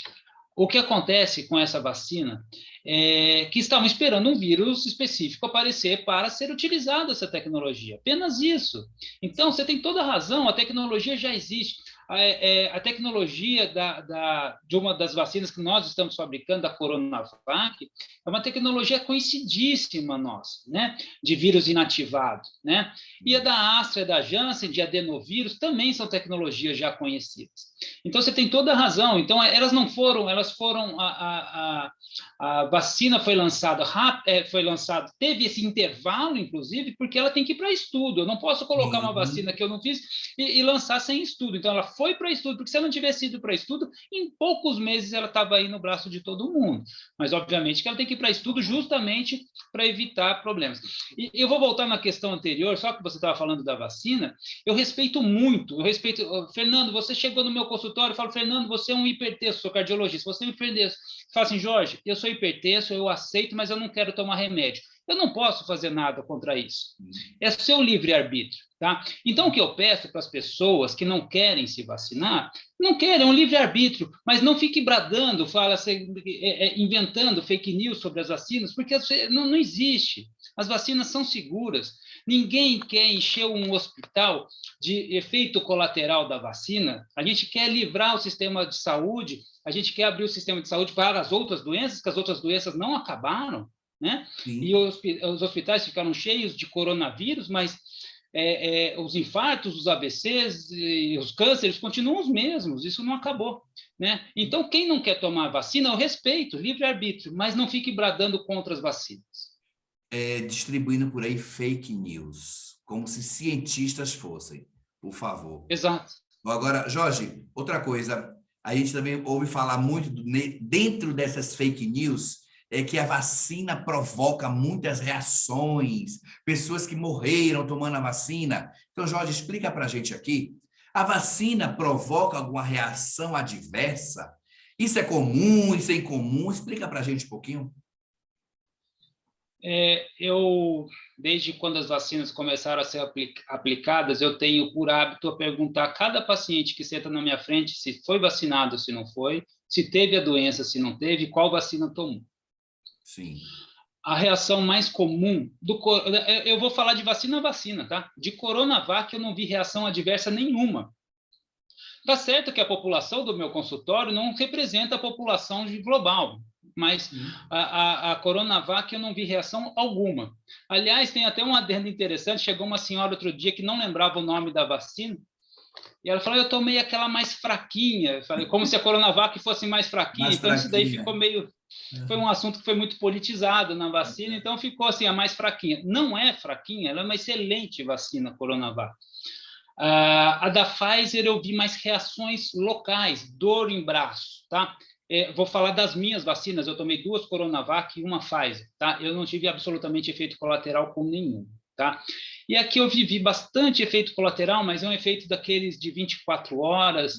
O que acontece com essa vacina é que estavam esperando um vírus específico aparecer para ser utilizada essa tecnologia. Apenas isso. Então, você tem toda a razão, a tecnologia já existe. A tecnologia de uma das vacinas que nós estamos fabricando, da Coronavac, é uma tecnologia conhecidíssima nossa, né? De vírus inativado, né? E a da Astra e da Janssen, de adenovírus, também são tecnologias já conhecidas. Então, você tem toda a razão. Então, elas foram... A vacina foi lançada teve esse intervalo, inclusive, porque ela tem que ir para estudo. Eu não posso colocar uma vacina que eu não fiz e lançar sem estudo. Então, ela foi para estudo, porque se ela não tivesse ido para estudo, em poucos meses ela estava aí no braço de todo mundo. Mas, obviamente, que ela tem que ir para estudo justamente para evitar problemas. E eu vou voltar na questão anterior, só que você estava falando da vacina, eu respeito muito, Fernando, você chegou no meu consultório e fala, Fernando, você é um hipertenso, sou cardiologista, você é um hipertenso. Fala assim, Jorge, eu sou hipertenso, eu aceito, mas eu não quero tomar remédio. Eu não posso fazer nada contra isso. É seu livre-arbítrio, tá? Então, o que eu peço para as pessoas que não querem se vacinar, não querem, é um livre-arbítrio, mas não fique bradando, inventando fake news sobre as vacinas, porque não existe. As vacinas são seguras. Ninguém quer encher um hospital de efeito colateral da vacina. A gente quer livrar o sistema de saúde, a gente quer abrir o sistema de saúde para as outras doenças, que as outras doenças não acabaram, né? E os hospitais ficaram cheios de coronavírus, mas os infartos, os AVCs e os cânceres continuam os mesmos, isso não acabou, né? Então, quem não quer tomar vacina, eu respeito, livre-arbítrio, mas não fique bradando contra as vacinas. Distribuindo por aí fake news, como se cientistas fossem, por favor. Exato. Agora, Jorge, outra coisa, a gente também ouve falar muito dentro dessas fake news, é que a vacina provoca muitas reações, pessoas que morreram tomando a vacina. Então, Jorge, explica para a gente aqui, a vacina provoca alguma reação adversa? Isso é comum, isso é incomum? Explica para a gente um pouquinho. Desde quando as vacinas começaram a ser aplicadas, eu tenho por hábito perguntar a cada paciente que senta na minha frente se foi vacinado, se não foi, se teve a doença, se não teve, qual vacina tomou. Sim. A reação mais comum eu vou falar de vacina a vacina, tá? De Coronavac eu não vi reação adversa nenhuma. Tá certo que a população do meu consultório não representa a população global, mas a Coronavac eu não vi reação alguma. Aliás, tem até um adendo interessante, chegou uma senhora outro dia que não lembrava o nome da vacina, e ela falou, eu tomei aquela mais fraquinha, como se a Coronavac fosse mais fraquinha, então isso daí ficou meio... Foi um assunto que foi muito politizado na vacina, então ficou assim, a mais fraquinha. Não é fraquinha, ela é uma excelente vacina, Coronavac. A da Pfizer eu vi mais reações locais, dor em braço, tá? Vou falar das minhas vacinas, eu tomei 2 Coronavac e uma Pfizer, tá? Eu não tive absolutamente efeito colateral com nenhum, tá? E aqui eu vivi bastante efeito colateral, mas é um efeito daqueles de 24 horas,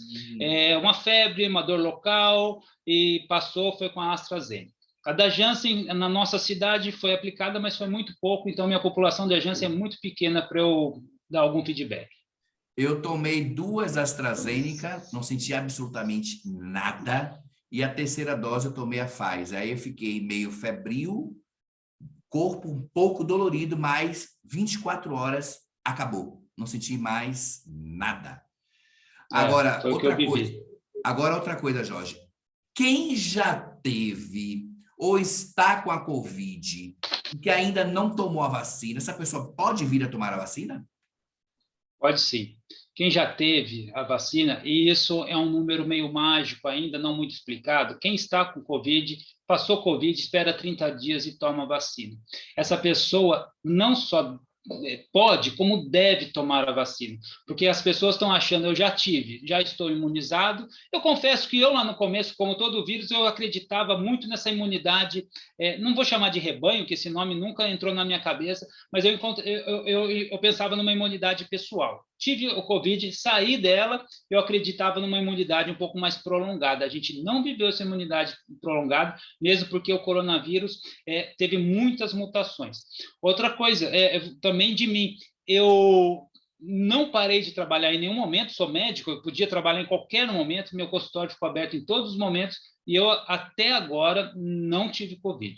uma febre, uma dor local, e passou, foi com a AstraZeneca. A da Janssen, na nossa cidade, foi aplicada, mas foi muito pouco, então minha população da Janssen é muito pequena para eu dar algum feedback. Eu tomei 2 AstraZeneca, não senti absolutamente nada, e a terceira dose eu tomei a Pfizer. Aí eu fiquei meio febril, corpo um pouco dolorido, mas 24 horas acabou. Não senti mais nada. Agora, outra coisa, Jorge. Quem já teve ou está com a Covid e que ainda não tomou a vacina, essa pessoa pode vir a tomar a vacina? Pode sim. Quem já teve a vacina, e isso é um número meio mágico ainda, não muito explicado, quem está com Covid, passou Covid, espera 30 dias e toma a vacina. Essa pessoa não só pode, como deve tomar a vacina, porque as pessoas estão achando, eu já tive, já estou imunizado. Eu confesso que eu lá no começo, como todo vírus, eu acreditava muito nessa imunidade, não vou chamar de rebanho, que esse nome nunca entrou na minha cabeça, mas eu pensava numa imunidade pessoal. Tive o Covid, saí dela, eu acreditava numa imunidade um pouco mais prolongada. A gente não viveu essa imunidade prolongada, mesmo porque o coronavírus teve muitas mutações. Outra coisa, também de mim, eu não parei de trabalhar em nenhum momento, sou médico, eu podia trabalhar em qualquer momento, meu consultório ficou aberto em todos os momentos, e eu até agora não tive Covid.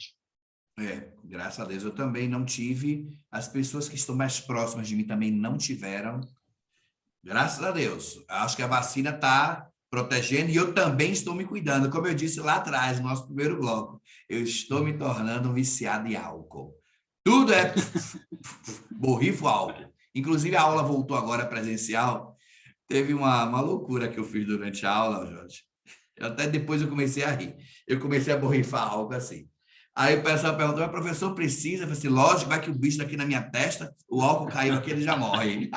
Graças a Deus eu também não tive, as pessoas que estão mais próximas de mim também não tiveram, graças a Deus. Acho que a vacina está protegendo e eu também estou me cuidando, como eu disse lá atrás, no nosso primeiro bloco, eu estou me tornando um viciado em álcool. Tudo é borrifo álcool. Inclusive, a aula voltou agora presencial. Teve uma loucura que eu fiz durante a aula, Jorge. Até depois eu comecei a rir. Eu comecei a borrifar álcool assim. Aí o pessoal perguntou, mas professor, precisa? Eu falei assim, lógico, vai que o bicho daqui na minha testa, o álcool caiu aqui, ele já morre.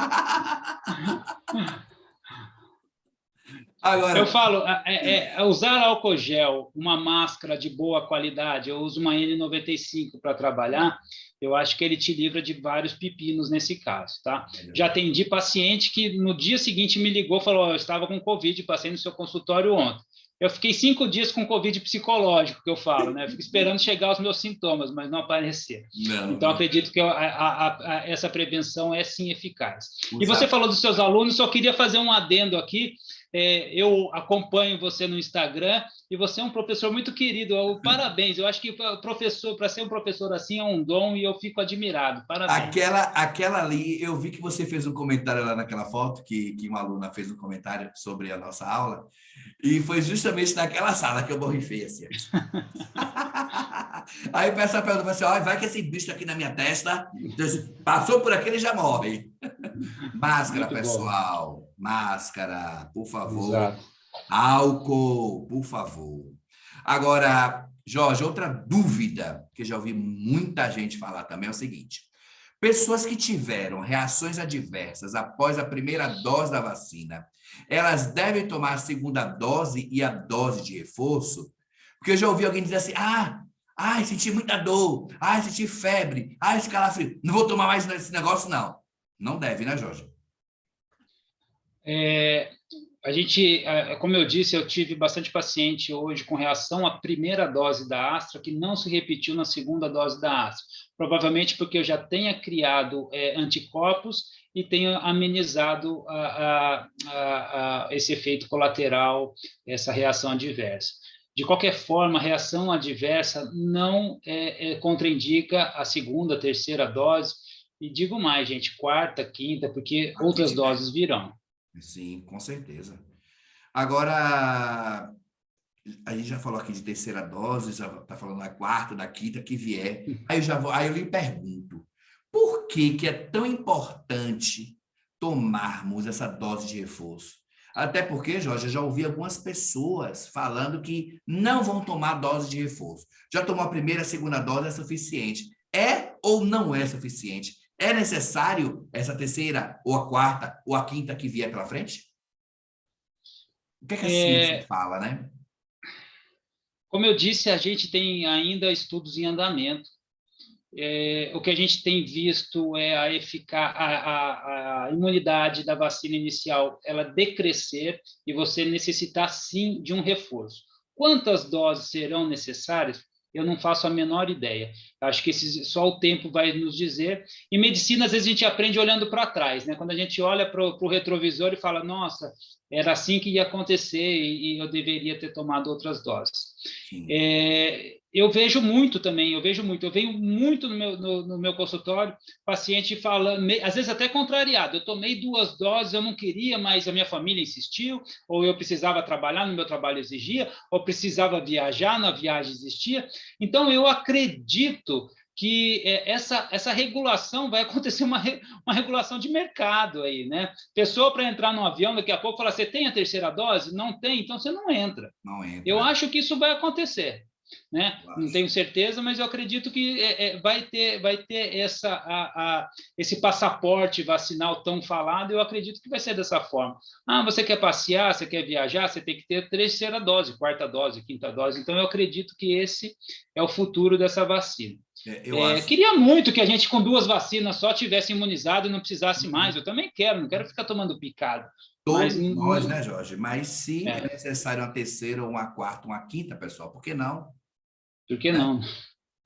Agora, Eu falo, usar álcool gel, uma máscara de boa qualidade, eu uso uma N95 para trabalhar, eu acho que ele te livra de vários pepinos nesse caso, tá? Já atendi paciente que no dia seguinte me ligou e falou, eu estava com Covid, passei no seu consultório ontem. Eu fiquei 5 dias com Covid psicológico, que eu falo, né? Eu fico esperando chegar os meus sintomas, mas não apareceram. Então, acredito que essa prevenção é sim eficaz. E você falou dos seus alunos, só queria fazer um adendo aqui. Eu acompanho você no Instagram e você é um professor muito querido. Parabéns. Eu acho que professor, para ser um professor assim, é um dom e eu fico admirado. Parabéns. Aquela ali, eu vi que você fez um comentário lá naquela foto, que uma aluna fez um comentário sobre a nossa aula, e foi justamente naquela sala que eu borrifei assim. Aí o pessoal perguntou assim, ó, vai que esse bicho aqui na minha testa, passou por aqui, ele já morre. Máscara, pessoal. Máscara, por favor. Exato. Álcool, por favor. Agora, Jorge, outra dúvida que já ouvi muita gente falar também é o seguinte. Pessoas que tiveram reações adversas após a primeira dose da vacina, elas devem tomar a segunda dose e a dose de reforço? Porque eu já ouvi alguém dizer assim, senti muita dor, senti febre, esse calafrio, não vou tomar mais esse negócio, não. Não deve, né, Jorge? A gente, como eu disse, eu tive bastante paciente hoje com reação à primeira dose da Astra, que não se repetiu na segunda dose da Astra. Provavelmente porque eu já tenha criado anticorpos e tenha amenizado esse efeito colateral, essa reação adversa. De qualquer forma, a reação adversa não contraindica a segunda, terceira dose, e digo mais, gente, quarta, quinta, porque outras doses virão. Sim, com certeza. Agora, a gente já falou aqui de terceira dose, já está falando da quarta, da quinta, que vier. Aí eu lhe pergunto, por que é tão importante tomarmos essa dose de reforço? Até porque, Jorge, eu já ouvi algumas pessoas falando que não vão tomar dose de reforço. Já tomou a primeira, a segunda dose, é suficiente. É ou não é suficiente? É necessário essa terceira, ou a quarta, ou a quinta que vier pela frente? O que é que a ciência fala, né? Como eu disse, a gente tem ainda estudos em andamento. O que a gente tem visto é a imunidade da vacina inicial ela decrescer e você necessitar, sim, de um reforço. Quantas doses serão necessárias? Eu não faço a menor ideia. Acho que só o tempo vai nos dizer. Em medicina, às vezes, a gente aprende olhando para trás, né? Quando a gente olha para o retrovisor e fala, nossa, era assim que ia acontecer e eu deveria ter tomado outras doses. Eu vejo muito também, eu venho muito no meu consultório, paciente falando, às vezes até contrariado, eu tomei 2 doses, eu não queria, mas a minha família insistiu, ou eu precisava trabalhar, no meu trabalho exigia, ou precisava viajar, na viagem existia. Então, eu acredito que essa regulação vai acontecer uma regulação de mercado aí, né? Pessoa para entrar no avião, daqui a pouco fala, você tem a terceira dose? Não tem, então você não entra. Não entra. Eu acho que isso vai acontecer. Né? Não tenho certeza, mas eu acredito que vai ter esse passaporte vacinal tão falado, eu acredito que vai ser dessa forma. Você quer passear, você quer viajar, você tem que ter terceira dose, quarta dose, quinta dose. Então, eu acredito que esse é o futuro dessa vacina. Queria muito que a gente, com 2 vacinas só, tivesse imunizado e não precisasse mais. Eu também não quero ficar tomando picado. Todos nós, né, Jorge? Mas se é necessário uma terceira, uma quarta, uma quinta, pessoal, por que não? Por que não?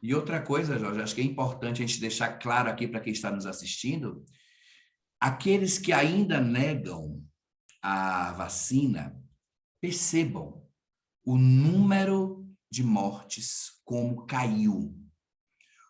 E outra coisa, Jorge, acho que é importante a gente deixar claro aqui para quem está nos assistindo, aqueles que ainda negam a vacina, percebam o número de mortes como caiu.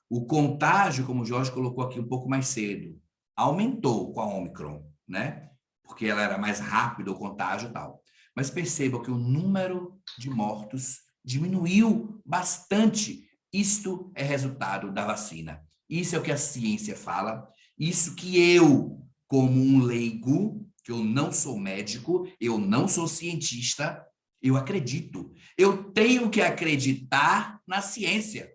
O contágio, como o Jorge colocou aqui um pouco mais cedo, aumentou com a Omicron, né? Porque ela era mais rápida, o contágio e tal. Mas percebam que o número de mortos diminuiu bastante. Isto é resultado da vacina. Isso é o que a ciência fala. Isso que eu, como um leigo, que eu não sou médico, eu não sou cientista, eu acredito. Eu tenho que acreditar na ciência.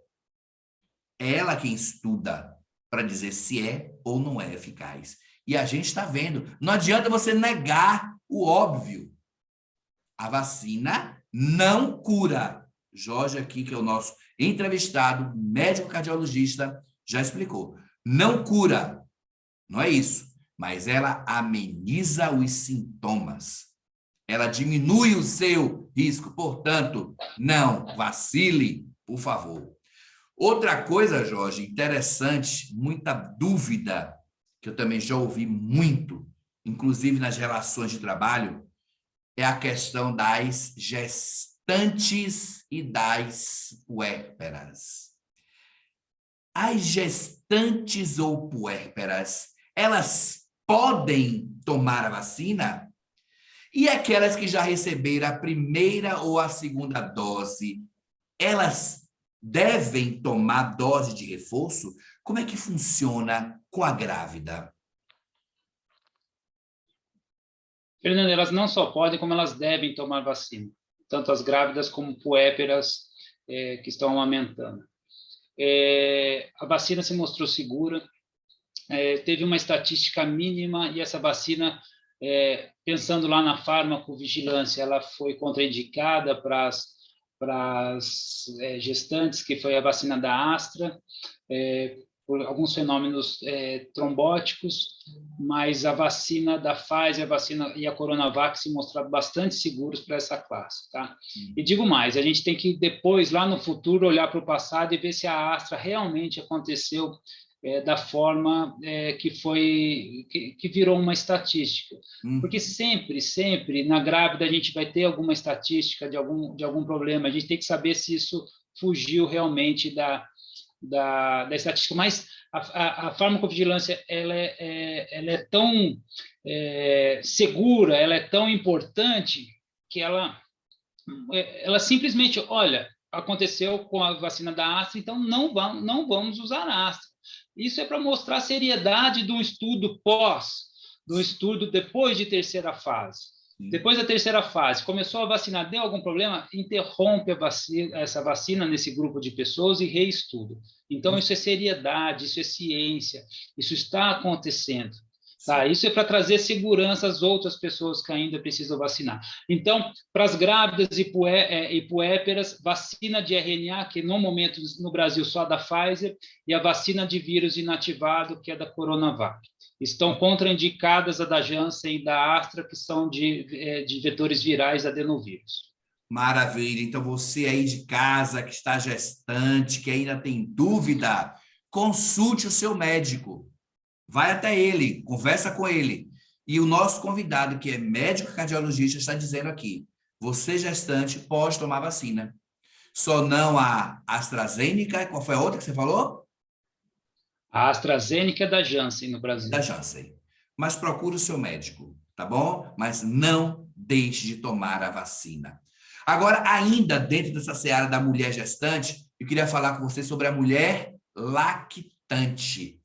É ela quem estuda para dizer se é ou não é eficaz. E a gente está vendo. Não adianta você negar o óbvio. A vacina não cura. Jorge aqui, que é o nosso entrevistado, médico cardiologista, já explicou. Não cura. Não é isso. Mas ela ameniza os sintomas. Ela diminui o seu risco. Portanto, não vacile, por favor. Outra coisa, Jorge, interessante, muita dúvida, que eu também já ouvi muito, inclusive nas relações de trabalho, é a questão das gestantes e das puérperas. As gestantes ou puérperas, elas podem tomar a vacina? E aquelas que já receberam a primeira ou a segunda dose, elas devem tomar dose de reforço? Como é que funciona com a grávida? Fernando, elas não só podem, como elas devem tomar vacina, tanto as grávidas como puérperas que estão amamentando. A vacina se mostrou segura, teve uma estatística mínima e essa vacina, pensando lá na farmacovigilância, ela foi contraindicada para as gestantes, que foi a vacina da Astra, por alguns fenômenos trombóticos, mas a vacina da Pfizer, a vacina e a Coronavac se mostraram bastante seguros para essa classe, tá? E digo mais, a gente tem que depois, lá no futuro, olhar para o passado e ver se a Astra realmente aconteceu da forma que virou uma estatística. Porque sempre, na grávida, a gente vai ter alguma estatística de algum problema, a gente tem que saber se isso fugiu realmente da estatística, mas a farmacovigilância ela é tão segura, ela é tão importante que ela simplesmente, olha, aconteceu com a vacina da Astra, então não vamos usar a Astra. Isso é para mostrar a seriedade do estudo do estudo depois de terceira fase. Depois da terceira fase, começou a vacinar, deu algum problema, interrompe essa vacina nesse grupo de pessoas e reestuda. Então, isso é seriedade, isso é ciência, isso está acontecendo. Tá? Isso é para trazer segurança às outras pessoas que ainda precisam vacinar. Então, para as grávidas e puérperas, vacina de RNA, que no momento no Brasil só da Pfizer, e a vacina de vírus inativado, que é da Coronavac. Estão contraindicadas a da Janssen e da Astra, que são de vetores virais adenovírus. Maravilha. Então, você aí de casa, que está gestante, que ainda tem dúvida, consulte o seu médico. Vai até ele, conversa com ele. E o nosso convidado, que é médico cardiologista, está dizendo aqui, você gestante pode tomar vacina. Só não a AstraZeneca, qual foi a outra que você falou? A AstraZeneca é da Janssen no Brasil. Da Janssen. Mas procure o seu médico, tá bom? Mas não deixe de tomar a vacina. Agora, ainda dentro dessa seara da mulher gestante, eu queria falar com você sobre a mulher lactante.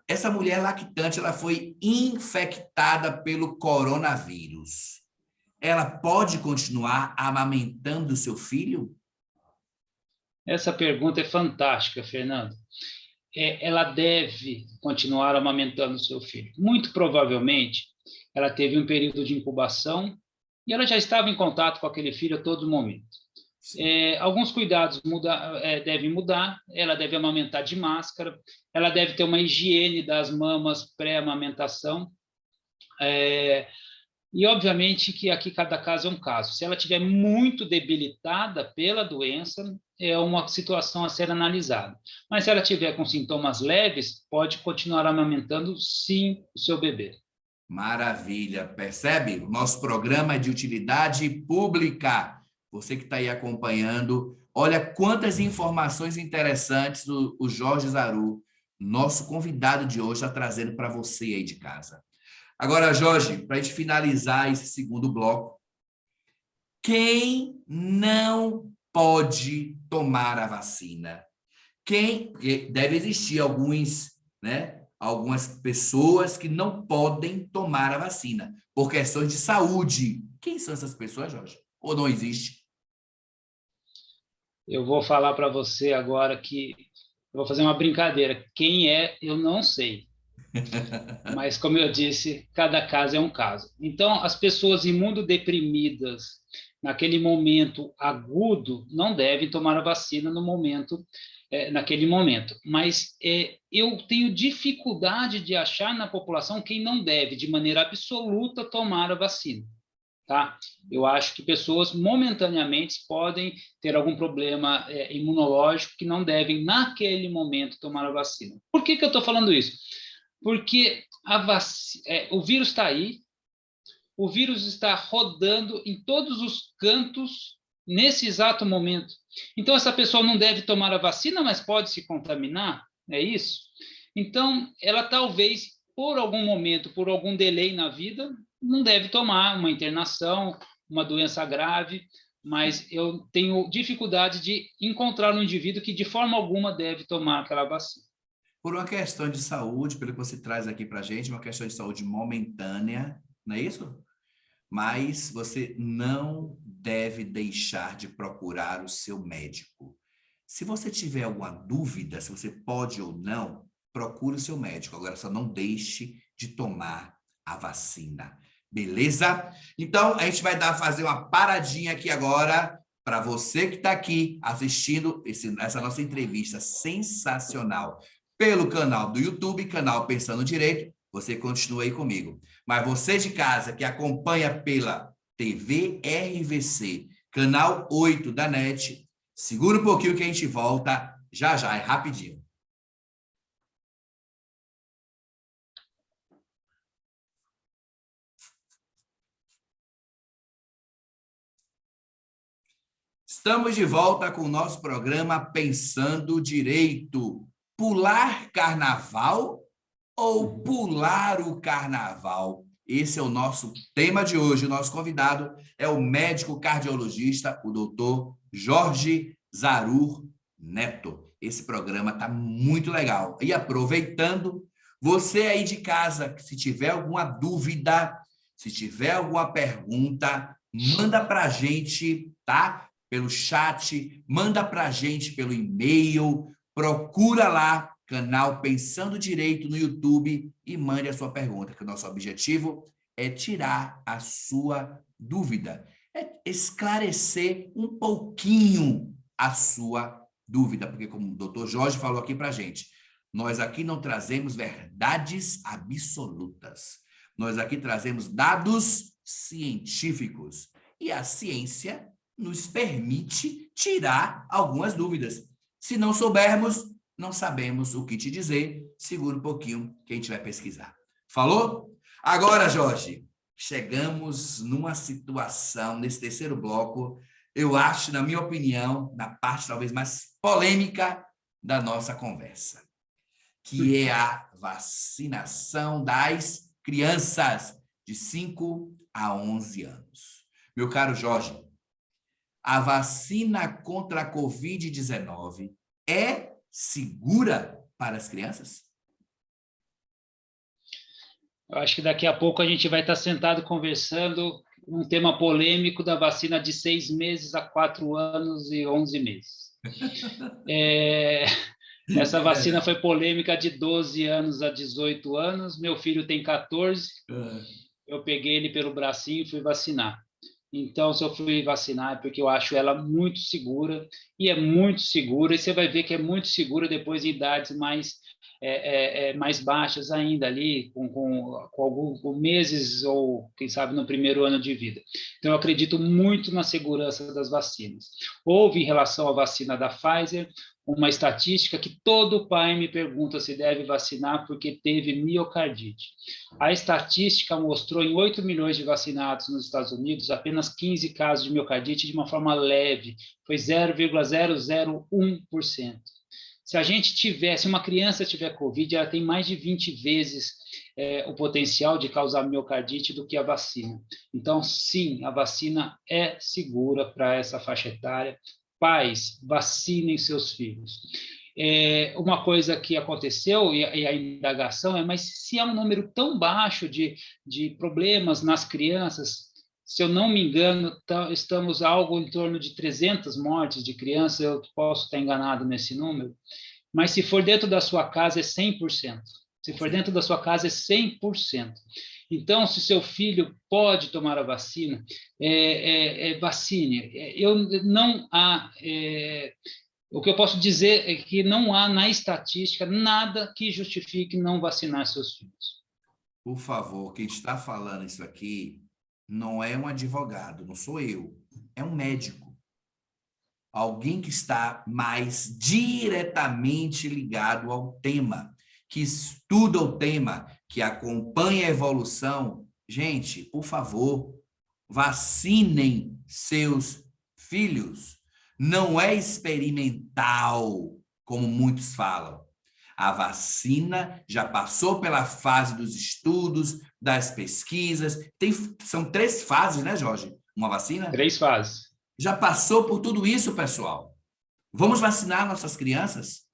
Essa mulher lactante, ela foi infectada pelo coronavírus. Ela pode continuar amamentando o seu filho? Essa pergunta é fantástica, Fernando. Ela deve continuar amamentando o seu filho. Muito provavelmente, ela teve um período de incubação e ela já estava em contato com aquele filho a todo momento. Alguns cuidados devem mudar, ela deve amamentar de máscara, ela deve ter uma higiene das mamas pré-amamentação, e obviamente que aqui cada caso é um caso. Se ela estiver muito debilitada pela doença, é uma situação a ser analisada. Mas se ela estiver com sintomas leves, pode continuar amamentando sim o seu bebê. Maravilha, percebe? O nosso programa é de utilidade pública. Você que está aí acompanhando, olha quantas informações interessantes o Jorge Zaru, nosso convidado de hoje, está trazendo para você aí de casa. Agora, Jorge, para a gente finalizar esse segundo bloco, quem não pode tomar a vacina? Deve existir algumas pessoas que não podem tomar a vacina por questões de saúde. Quem são essas pessoas, Jorge? Ou não existe? Eu vou falar para você agora que eu vou fazer uma brincadeira. Quem é, eu não sei. Mas, como eu disse, cada caso é um caso. Então, as pessoas imunodeprimidas, naquele momento agudo, não devem tomar a vacina no momento, naquele momento. Mas eu tenho dificuldade de achar na população quem não deve, de maneira absoluta, tomar a vacina. Tá? Eu acho que pessoas momentaneamente podem ter algum problema imunológico que não devem, naquele momento, tomar a vacina. Por que eu estou falando isso? Porque o vírus está aí, o vírus está rodando em todos os cantos nesse exato momento. Então, essa pessoa não deve tomar a vacina, mas pode se contaminar, é isso? Então, ela talvez, por algum momento, por algum delay na vida, não deve tomar uma internação, uma doença grave, mas eu tenho dificuldade de encontrar um indivíduo que, de forma alguma, deve tomar aquela vacina. Por uma questão de saúde, pelo que você traz aqui para a gente, uma questão de saúde momentânea, não é isso? Mas você não deve deixar de procurar o seu médico. Se você tiver alguma dúvida, se você pode ou não, procure o seu médico. Agora, só não deixe de tomar a vacina. Beleza? Então, a gente vai fazer uma paradinha aqui agora para você que está aqui assistindo essa nossa entrevista sensacional pelo canal do YouTube, canal Pensando Direito. Você continua aí comigo. Mas você de casa que acompanha pela TV RVC, canal 8 da NET, segura um pouquinho que a gente volta já, é rapidinho. Estamos de volta com o nosso programa Pensando Direito. Pular carnaval ou pular o carnaval? Esse é o nosso tema de hoje. O nosso convidado é o médico cardiologista, o doutor Jorge Zarur Neto. Esse programa está muito legal. E aproveitando, você aí de casa, se tiver alguma dúvida, se tiver alguma pergunta, manda para a gente, tá? Pelo chat, manda para a gente pelo e-mail, procura lá, canal Pensando Direito no YouTube e mande a sua pergunta, que o nosso objetivo é tirar a sua dúvida, é esclarecer um pouquinho a sua dúvida, porque como o doutor Jorge falou aqui para a gente, nós aqui não trazemos verdades absolutas, nós aqui trazemos dados científicos e a ciência nos permite tirar algumas dúvidas. Se não soubermos, não sabemos o que te dizer. Segura um pouquinho que a gente vai pesquisar. Falou? Agora, Jorge, chegamos numa situação, nesse terceiro bloco, eu acho, na minha opinião, na parte talvez mais polêmica da nossa conversa, que é a vacinação das crianças de 5 a 11 anos. Meu caro Jorge, a vacina contra a Covid-19 é segura para as crianças? Eu acho que daqui a pouco a gente vai estar sentado conversando um tema polêmico da vacina de 6 meses a 4 anos e 11 meses. Essa vacina foi polêmica de 12 anos a 18 anos. Meu filho tem 14. Eu peguei ele pelo bracinho e fui vacinar. Então, se eu fui vacinar é porque eu acho ela muito segura, e é muito segura, e você vai ver que é muito segura depois em idades mais baixas ainda ali, com meses ou, quem sabe, no primeiro ano de vida. Então, eu acredito muito na segurança das vacinas. Houve, em relação à vacina da Pfizer, uma estatística que todo pai me pergunta se deve vacinar porque teve miocardite. A estatística mostrou em 8 milhões de vacinados nos Estados Unidos, apenas 15 casos de miocardite de uma forma leve, foi 0,001%. Se uma criança tiver Covid, ela tem mais de 20 vezes o potencial de causar miocardite do que a vacina. Então, sim, a vacina é segura para essa faixa etária. Pais, vacinem seus filhos. Uma coisa que aconteceu, e a indagação é, mas se há um número tão baixo de problemas nas crianças, se eu não me engano, estamos algo em torno de 300 mortes de crianças, eu posso estar enganado nesse número, mas se for dentro da sua casa é 100%. Se for dentro da sua casa, é 100%. Então, se seu filho pode tomar a vacina, vacine. O que eu posso dizer é que não há na estatística nada que justifique não vacinar seus filhos. Por favor, quem está falando isso aqui não é um advogado, não sou eu, é um médico. Alguém que está mais diretamente ligado ao tema, que estuda o tema, que acompanha a evolução. Gente, por favor, vacinem seus filhos. Não é experimental, como muitos falam. A vacina já passou pela fase dos estudos, das pesquisas. São 3 fases, né, Jorge? Uma vacina? 3 fases. Já passou por tudo isso, pessoal. Vamos vacinar nossas crianças?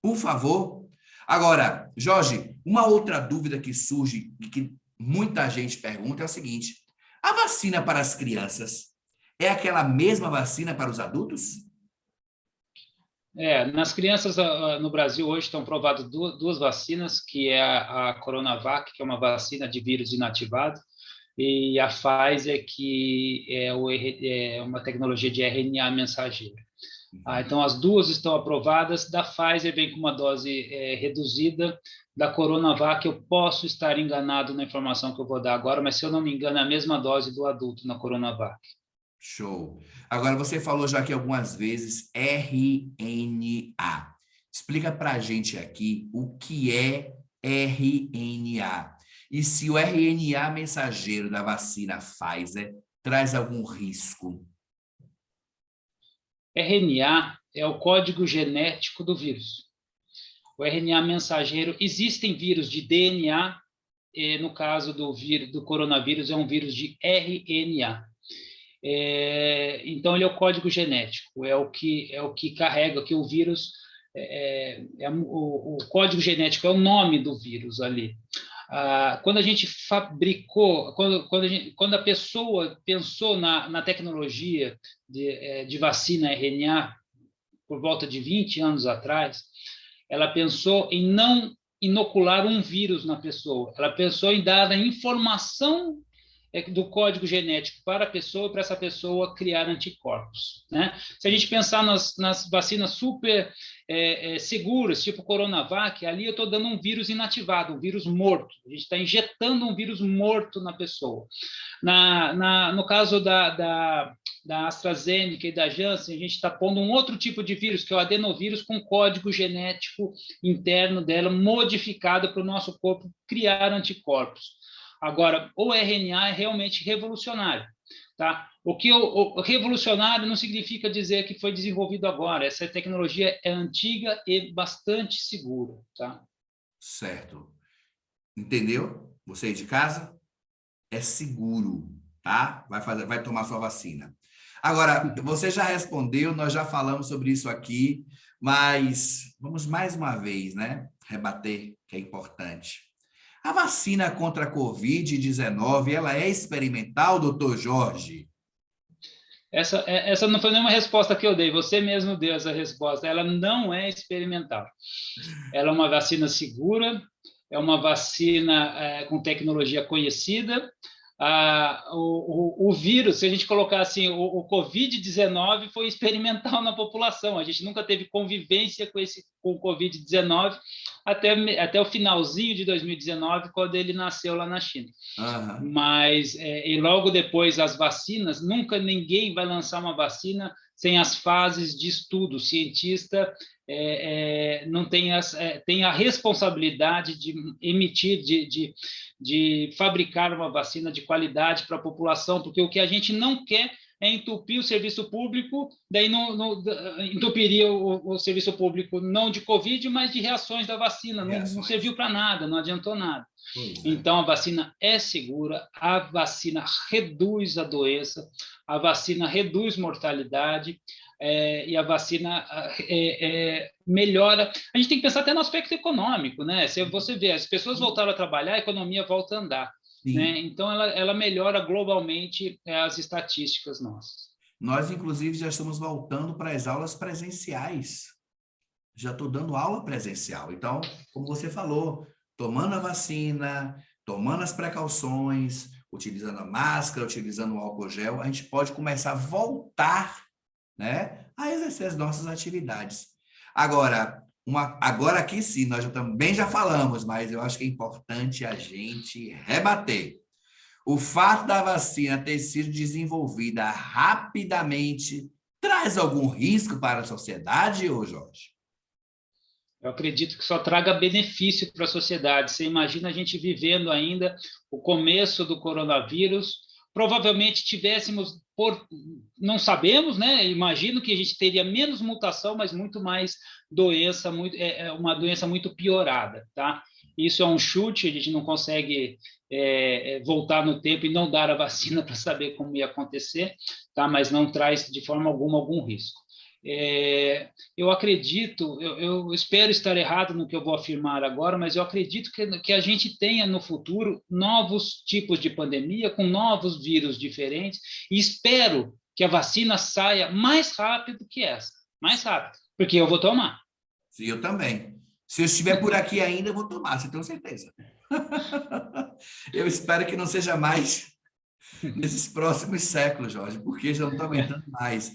Por favor. Agora, Jorge, uma outra dúvida que surge e que muita gente pergunta é o seguinte: a vacina para as crianças é aquela mesma vacina para os adultos? Nas crianças no Brasil hoje estão provadas 2 vacinas, que é a Coronavac, que é uma vacina de vírus inativado, e a Pfizer, que é uma tecnologia de RNA mensageiro. Então, as 2 estão aprovadas. Da Pfizer vem com uma dose reduzida. Da Coronavac, eu posso estar enganado na informação que eu vou dar agora, mas se eu não me engano, é a mesma dose do adulto na Coronavac. Show. Agora, você falou já aqui algumas vezes RNA. Explica para a gente aqui o que é RNA. E se o RNA mensageiro da vacina Pfizer traz algum risco? RNA é o código genético do vírus. O RNA mensageiro, existem vírus de DNA, no caso do coronavírus, é um vírus de RNA. Então, ele é o código genético, é o que carrega, que o vírus, o código genético é o nome do vírus ali. Quando a gente fabricou, quando a pessoa pensou na tecnologia de vacina RNA, por volta de 20 anos atrás, ela pensou em não inocular um vírus na pessoa, ela pensou em dar a informação do código genético para a pessoa, para essa pessoa criar anticorpos, né? Se a gente pensar nas vacinas super seguras, tipo Coronavac, ali eu estou dando um vírus inativado, um vírus morto. A gente está injetando um vírus morto na pessoa. No caso da AstraZeneca e da Janssen, a gente está pondo um outro tipo de vírus, que é o adenovírus, com código genético interno dela modificado para o nosso corpo criar anticorpos. Agora, o RNA é realmente revolucionário, tá? O revolucionário não significa dizer que foi desenvolvido agora. Essa tecnologia é antiga e bastante segura, tá? Certo. Entendeu? Você aí de casa? É seguro, tá? Vai tomar sua vacina. Agora, você já respondeu, nós já falamos sobre isso aqui, mas vamos mais uma vez, né? Rebater, que é importante. A vacina contra a Covid-19, ela é experimental, doutor Jorge? Essa não foi nenhuma resposta que eu dei, você mesmo deu essa resposta. Ela não é experimental. Ela é uma vacina segura, é uma vacina com tecnologia conhecida. O vírus, se a gente colocar assim, o Covid-19 foi experimental na população. A gente nunca teve convivência com o Covid-19 até o finalzinho de 2019, quando ele nasceu lá na China. Uhum. Mas, e logo depois, as vacinas, nunca ninguém vai lançar uma vacina sem as fases de estudo. O cientista não tem a responsabilidade de emitir, de fabricar uma vacina de qualidade para a população, porque o que a gente não quer é entupir o serviço público, daí entupiria o serviço público não de Covid, mas de reações da vacina, não serviu para nada, não adiantou nada. Então, a vacina é segura, a vacina reduz a doença, a vacina reduz mortalidade, e a vacina melhora. A gente tem que pensar até no aspecto econômico, né? Se você vê, as pessoas voltaram a trabalhar, a economia volta a andar. Né? Então, ela melhora globalmente as estatísticas nossas. Nós, inclusive, já estamos voltando para as aulas presenciais. Já estou dando aula presencial. Então, como você falou, tomando a vacina, tomando as precauções, utilizando a máscara, utilizando o álcool gel, a gente pode começar a voltar, né, a exercer as nossas atividades. Agora, agora aqui sim, nós também já falamos, mas eu acho que é importante a gente rebater. O fato da vacina ter sido desenvolvida rapidamente traz algum risco para a sociedade, ô Jorge? Eu acredito que só traga benefício para a sociedade. Você imagina a gente vivendo ainda o começo do coronavírus, provavelmente tivéssemos, não sabemos, né? Imagino que a gente teria menos mutação, mas muito mais doença, uma doença muito piorada, tá? Isso é um chute, a gente não consegue voltar no tempo e não dar a vacina para saber como ia acontecer, tá? Mas não traz de forma alguma algum risco. Eu acredito, eu espero estar errado no que eu vou afirmar agora, mas eu acredito que a gente tenha no futuro novos tipos de pandemia com novos vírus diferentes e espero que a vacina saia mais rápido que essa, mais rápido, porque eu vou tomar. Sim, eu também. Se eu estiver por aqui ainda, eu vou tomar, você tem certeza. Eu espero que não seja mais nesses próximos séculos, Jorge, porque já não está aguentando mais.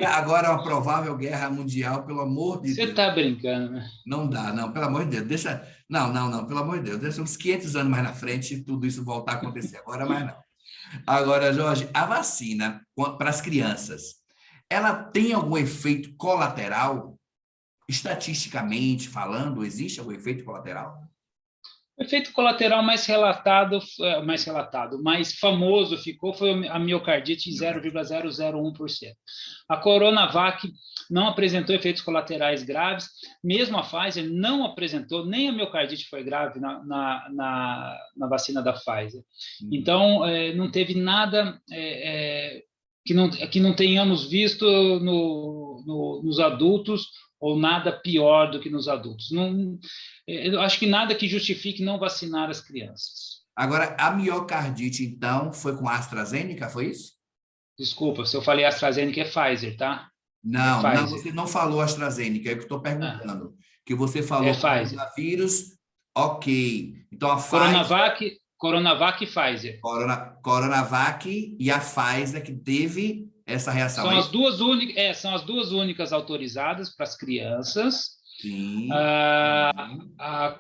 Agora é uma provável guerra mundial, pelo amor de Deus. Você está brincando, né? Não dá, não, pelo amor de Deus. Deixa. Não, pelo amor de Deus. Deixa uns 500 anos mais na frente e tudo isso voltar a acontecer. Agora mais não. Agora, Jorge, a vacina para as crianças, ela tem algum efeito colateral? Estatisticamente falando, existe algum efeito colateral? O efeito colateral mais relatado, mais famoso ficou foi a miocardite em 0,001%. A Coronavac não apresentou efeitos colaterais graves, mesmo a Pfizer não apresentou, nem a miocardite foi grave na vacina da Pfizer. Então, não teve nada que não tenhamos visto nos adultos, ou nada pior do que nos adultos. Não, eu acho que nada que justifique não vacinar as crianças. Agora, a miocardite, então, foi com a AstraZeneca, foi isso? Desculpa, se eu falei AstraZeneca é Pfizer, tá? Não, Pfizer. Não, você não falou AstraZeneca, é o que eu estou perguntando. Que você falou coronavírus, ok. Então, a Pfizer... Coronavac e Pfizer. Coronavac e a Pfizer que teve essa reação. São as duas únicas autorizadas para as crianças. Sim. A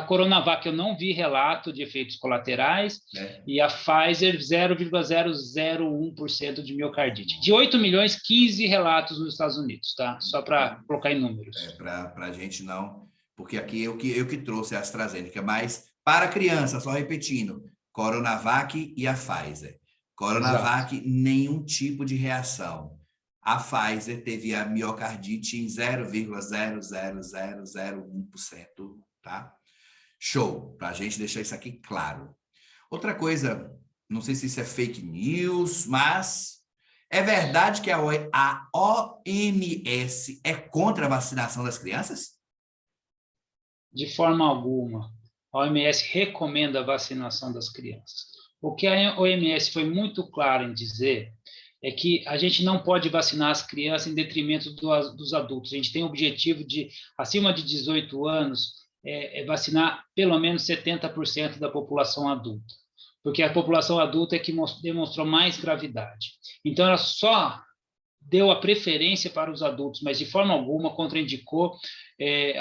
Coronavac eu não vi relato de efeitos colaterais e a Pfizer 0,001% de miocardite. De 8 milhões, 15 relatos nos Estados Unidos, tá? Só para colocar em números. Para a gente não, porque aqui eu que trouxe a AstraZeneca, mas para criança, só repetindo, Coronavac e a Pfizer. Coronavac, exato, nenhum tipo de reação. A Pfizer teve a miocardite em 0,00001%, tá? Show, para a gente deixar isso aqui claro. Outra coisa, não sei se isso é fake news, mas é verdade que a OMS é contra a vacinação das crianças? De forma alguma. A OMS recomenda a vacinação das crianças. O que a OMS foi muito clara em dizer é que a gente não pode vacinar as crianças em detrimento dos adultos. A gente tem o objetivo de, acima de 18 anos, vacinar pelo menos 70% da população adulta, porque a população adulta é que demonstrou mais gravidade. Então, ela só deu a preferência para os adultos, mas de forma alguma contraindicou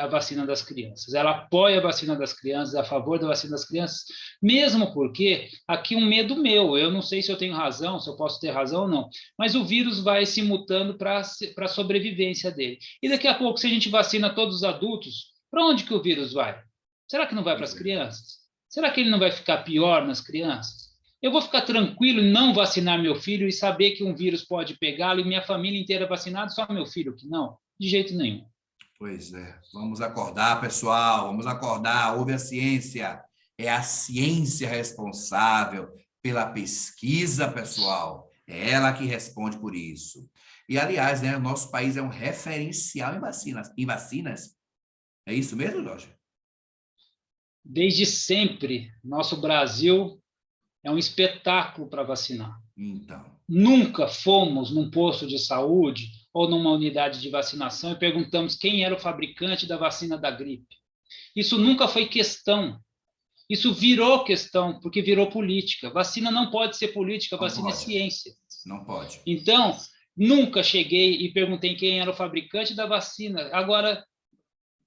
a vacina das crianças. Ela apoia a vacina das crianças, a favor da vacina das crianças, mesmo porque, aqui um medo meu, eu não sei se eu tenho razão, se eu posso ter razão ou não, mas o vírus vai se mutando para a sobrevivência dele. E daqui a pouco, se a gente vacina todos os adultos, para onde que o vírus vai? Será que não vai para as crianças? Será que ele não vai ficar pior nas crianças? Eu vou ficar tranquilo em não vacinar meu filho e saber que um vírus pode pegá-lo e minha família inteira vacinada, só meu filho que não? De jeito nenhum. Pois é. Vamos acordar, pessoal. Vamos acordar. Ouve a ciência. É a ciência responsável pela pesquisa, pessoal. É ela que responde por isso. E, aliás, né, o nosso país é um referencial em vacinas. É isso mesmo, Jorge? Desde sempre, nosso Brasil é um espetáculo para vacinar. Então. Nunca fomos num posto de saúde ou numa unidade de vacinação e perguntamos quem era o fabricante da vacina da gripe. Isso nunca foi questão. Isso virou questão, porque virou política. Vacina não pode ser política, vacina é ciência. Não pode. Então, nunca cheguei e perguntei quem era o fabricante da vacina. Agora,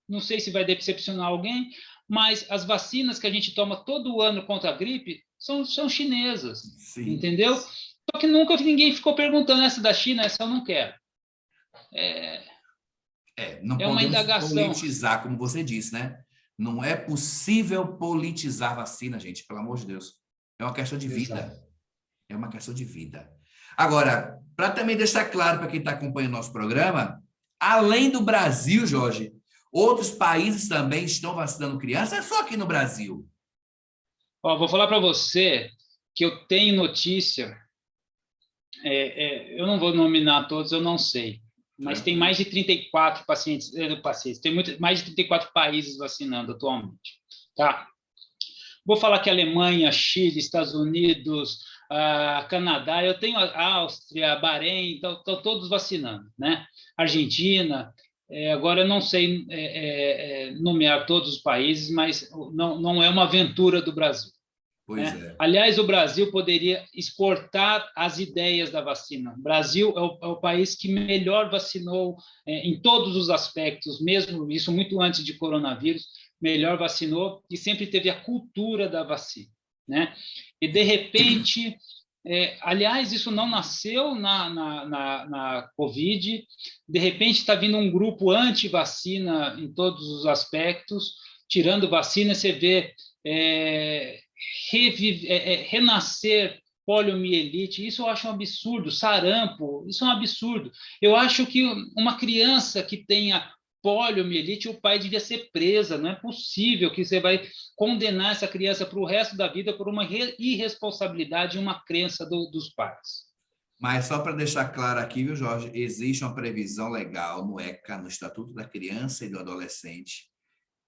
não sei se vai decepcionar alguém, mas as vacinas que a gente toma todo ano contra a gripe são chinesas, Sim. Entendeu? Só que nunca ninguém ficou perguntando essa da China, essa eu não quero. Não é uma indagação. Politizar, como você disse, né? Não é possível politizar vacina, gente, pelo amor de Deus. É uma questão de vida. Exato. É uma questão de vida. Agora, para também deixar claro para quem está acompanhando o nosso programa, além do Brasil, Jorge, outros países também estão vacinando crianças, é só aqui no Brasil. Vou falar para você que eu tenho notícia, eu não vou nominar todos, eu não sei, mas tem mais de 34 pacientes, tem mais de 34 países vacinando atualmente. Tá? Vou falar que Alemanha, Chile, Estados Unidos, Canadá, eu tenho a Áustria, Bahrein, estão todos vacinando, né? Argentina, agora eu não sei nomear todos os países, mas não é uma aventura do Brasil. Pois é. Aliás, o Brasil poderia exportar as ideias da vacina. O Brasil é o país que melhor vacinou em todos os aspectos, mesmo isso muito antes de coronavírus, melhor vacinou e sempre teve a cultura da vacina, né? E, de repente, aliás, isso não nasceu na Covid, de repente está vindo um grupo anti-vacina em todos os aspectos, tirando vacina, você vê renascer poliomielite, isso eu acho um absurdo, sarampo, isso é um absurdo. Eu acho que uma criança que tenha poliomielite, o pai devia ser presa, não é possível que você vai condenar essa criança para o resto da vida por uma irresponsabilidade e uma crença dos pais. Mas só para deixar claro aqui, viu, Jorge, existe uma previsão legal no ECA, no Estatuto da Criança e do Adolescente,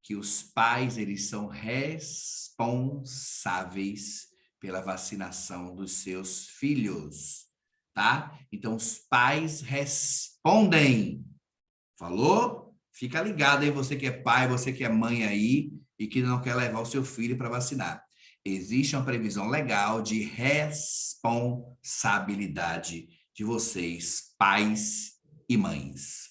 que os pais eles são responsáveis pela vacinação dos seus filhos, tá? Então, os pais respondem. Falou? Fica ligado aí, você que é pai, você que é mãe aí e que não quer levar o seu filho para vacinar. Existe uma previsão legal de responsabilidade de vocês, pais e mães.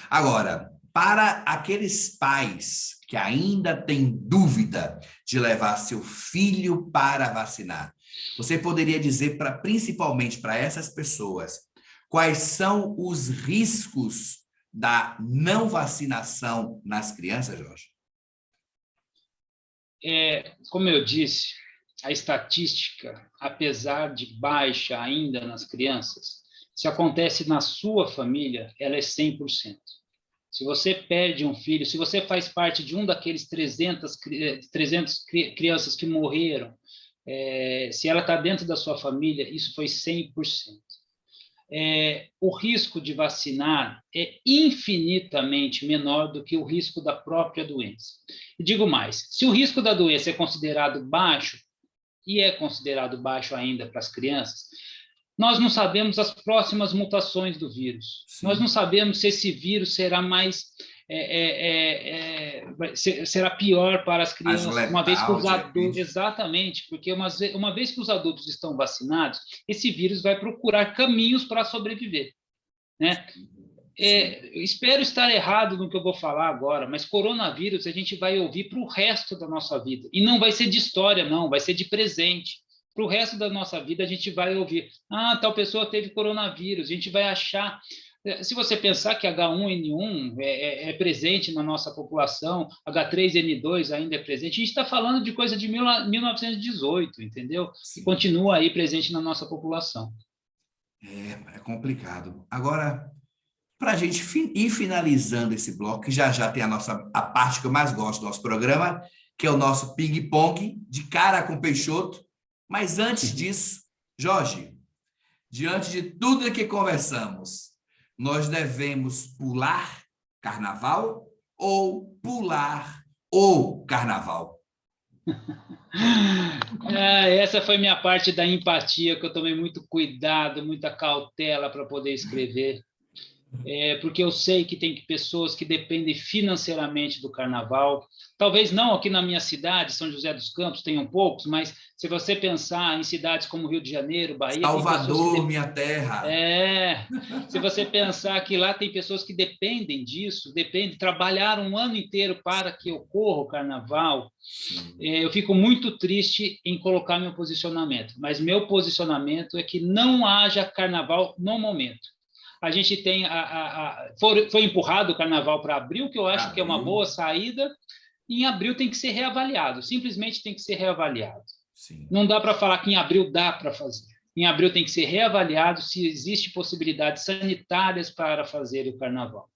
Agora, para aqueles pais que ainda têm dúvida de levar seu filho para vacinar, você poderia dizer principalmente para essas pessoas quais são os riscos da não vacinação nas crianças, Jorge? Como eu disse, a estatística, apesar de baixa ainda nas crianças, se acontece na sua família, ela é 100%. Se você perde um filho, se você faz parte de um daqueles 300 crianças que morreram, se ela está dentro da sua família, isso foi 100%. O risco de vacinar é infinitamente menor do que o risco da própria doença. E digo mais, se o risco da doença é considerado baixo, e é considerado baixo ainda para as crianças, nós não sabemos as próximas mutações do vírus. Sim. Nós não sabemos se esse vírus será mais será pior para as crianças, letal, uma vez que os adultos, exatamente, porque uma vez que os adultos estão vacinados, esse vírus vai procurar caminhos para sobreviver, né? Espero estar errado no que eu vou falar agora, mas coronavírus a gente vai ouvir para o resto da nossa vida, e não vai ser de história, não, vai ser de presente. Para o resto da nossa vida a gente vai ouvir, tal pessoa teve coronavírus, a gente vai achar. Se você pensar que H1N1 é presente na nossa população, H3N2 ainda é presente, a gente está falando de coisa de 1918, entendeu? Sim. E continua aí presente na nossa população. É complicado. Agora, para a gente ir finalizando esse bloco, que já tem a parte que eu mais gosto do nosso programa, que é o nosso ping-pong, de cara com Peixoto. Mas antes disso, Jorge, diante de tudo que conversamos, nós devemos pular carnaval ou pular o carnaval? Essa foi minha parte da empatia, que eu tomei muito cuidado, muita cautela para poder escrever. porque eu sei que tem pessoas que dependem financeiramente do carnaval. Talvez não aqui na minha cidade, São José dos Campos, tenham poucos, mas se você pensar em cidades como Rio de Janeiro, Bahia, tem pessoas Salvador, minha terra. Se você pensar que lá tem pessoas que dependem disso, trabalharam um ano inteiro para que ocorra o carnaval, eu fico muito triste em colocar meu posicionamento, mas meu posicionamento é que não haja carnaval no momento. A gente tem foi empurrado o carnaval para abril, que eu acho que é uma boa saída. Em abril tem que ser reavaliado, simplesmente tem que ser reavaliado. Sim. Não dá para falar que em abril dá para fazer. Em abril tem que ser reavaliado se existe possibilidades sanitárias para fazer o carnaval.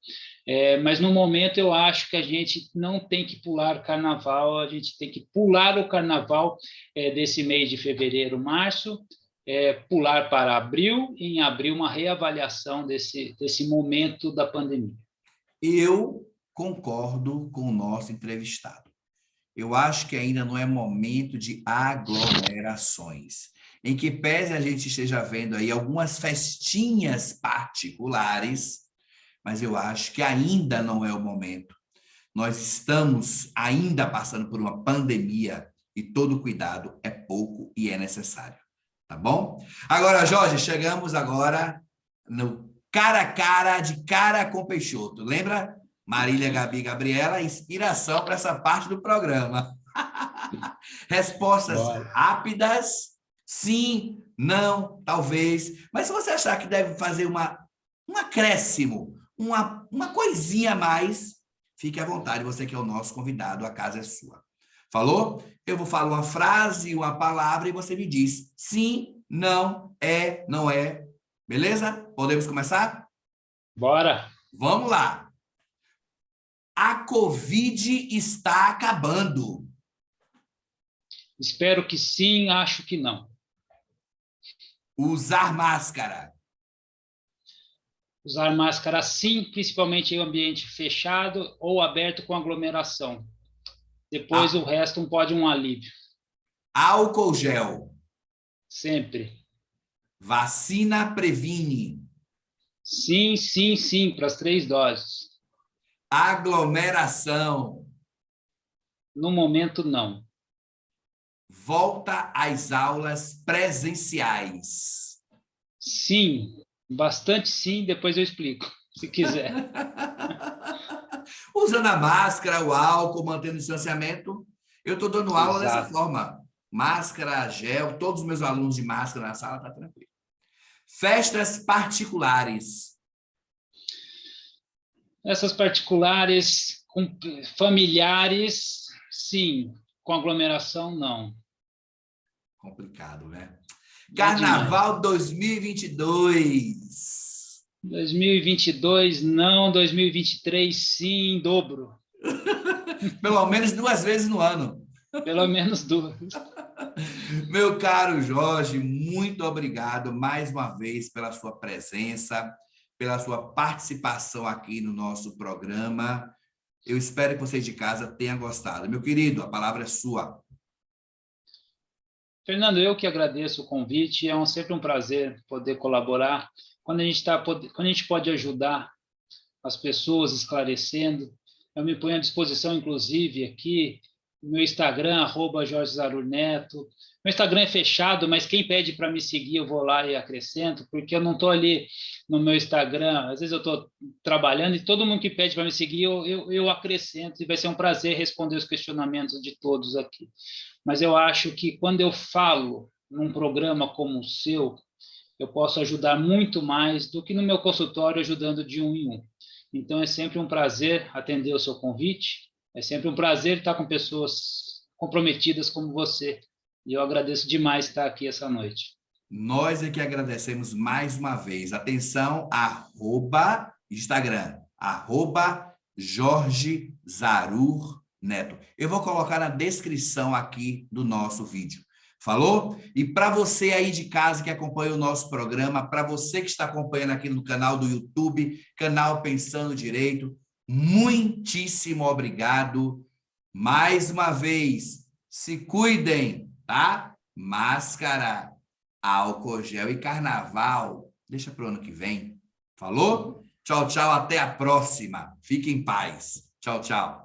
Mas no momento eu acho que a gente não tem que pular o carnaval, a gente tem que pular o carnaval desse mês de fevereiro, março, pular para abril, e em abril uma reavaliação desse momento da pandemia. Eu concordo com o nosso entrevistado. Eu acho que ainda não é momento de aglomerações, em que pese a gente esteja vendo aí algumas festinhas particulares, mas eu acho que ainda não é o momento. Nós estamos ainda passando por uma pandemia e todo cuidado é pouco e é necessário. Tá bom? Agora, Jorge, chegamos agora no cara a cara, de cara com Peixoto. Lembra? Marília, Gabi, Gabriela, inspiração para essa parte do programa. Respostas rápidas, sim, não, talvez. Mas se você achar que deve fazer um acréscimo, uma coisinha a mais, fique à vontade, você que é o nosso convidado, a casa é sua. Falou? Eu vou falar uma frase, uma palavra, e você me diz sim, não, não é. Beleza? Podemos começar? Bora! Vamos lá. A Covid está acabando. Espero que sim, acho que não. Usar máscara. Usar máscara sim, principalmente em ambiente fechado ou aberto com aglomeração. Depois o resto pode um alívio. Álcool gel. Sempre. Vacina previne. Sim, sim, sim, para as 3 doses. Aglomeração. No momento, não. Volta às aulas presenciais. Sim, bastante sim, depois eu explico, se quiser. Usando a máscara, o álcool, mantendo o distanciamento. Eu estou dando aula dessa forma. Máscara, gel, todos os meus alunos de máscara na sala, tá tranquilo. Festas particulares. Essas particulares, com familiares, sim. Com aglomeração, não. Complicado, né? Carnaval 2022. 2022, não. 2023, sim, em dobro. Pelo menos 2 vezes no ano. Pelo menos 2. Meu caro Jorge, muito obrigado mais uma vez pela sua presença, pela sua participação aqui no nosso programa. Eu espero que vocês de casa tenham gostado. Meu querido, a palavra é sua. Fernando, eu que agradeço o convite. É sempre um prazer poder colaborar. Quando a gente pode ajudar as pessoas esclarecendo, eu me ponho à disposição, inclusive, aqui, no meu Instagram, @JorgeZarurNeto. Meu Instagram é fechado, mas quem pede para me seguir, eu vou lá e acrescento, porque eu não estou ali no meu Instagram. Às vezes eu estou trabalhando e todo mundo que pede para me seguir, eu acrescento, e vai ser um prazer responder os questionamentos de todos aqui. Mas eu acho que quando eu falo num programa como o seu, eu posso ajudar muito mais do que no meu consultório ajudando de um em um. Então, é sempre um prazer atender o seu convite, é sempre um prazer estar com pessoas comprometidas como você, e eu agradeço demais estar aqui essa noite. Nós é que agradecemos mais uma vez. Atenção, Instagram, @Jorge Zarur Neto. Eu vou colocar na descrição aqui do nosso vídeo. Falou? E para você aí de casa que acompanha o nosso programa, para você que está acompanhando aqui no canal do YouTube, canal Pensando Direito, muitíssimo obrigado. Mais uma vez, se cuidem, tá? Máscara, álcool gel e carnaval. Deixa para o ano que vem. Falou? Tchau, tchau. Até a próxima. Fique em paz. Tchau, tchau.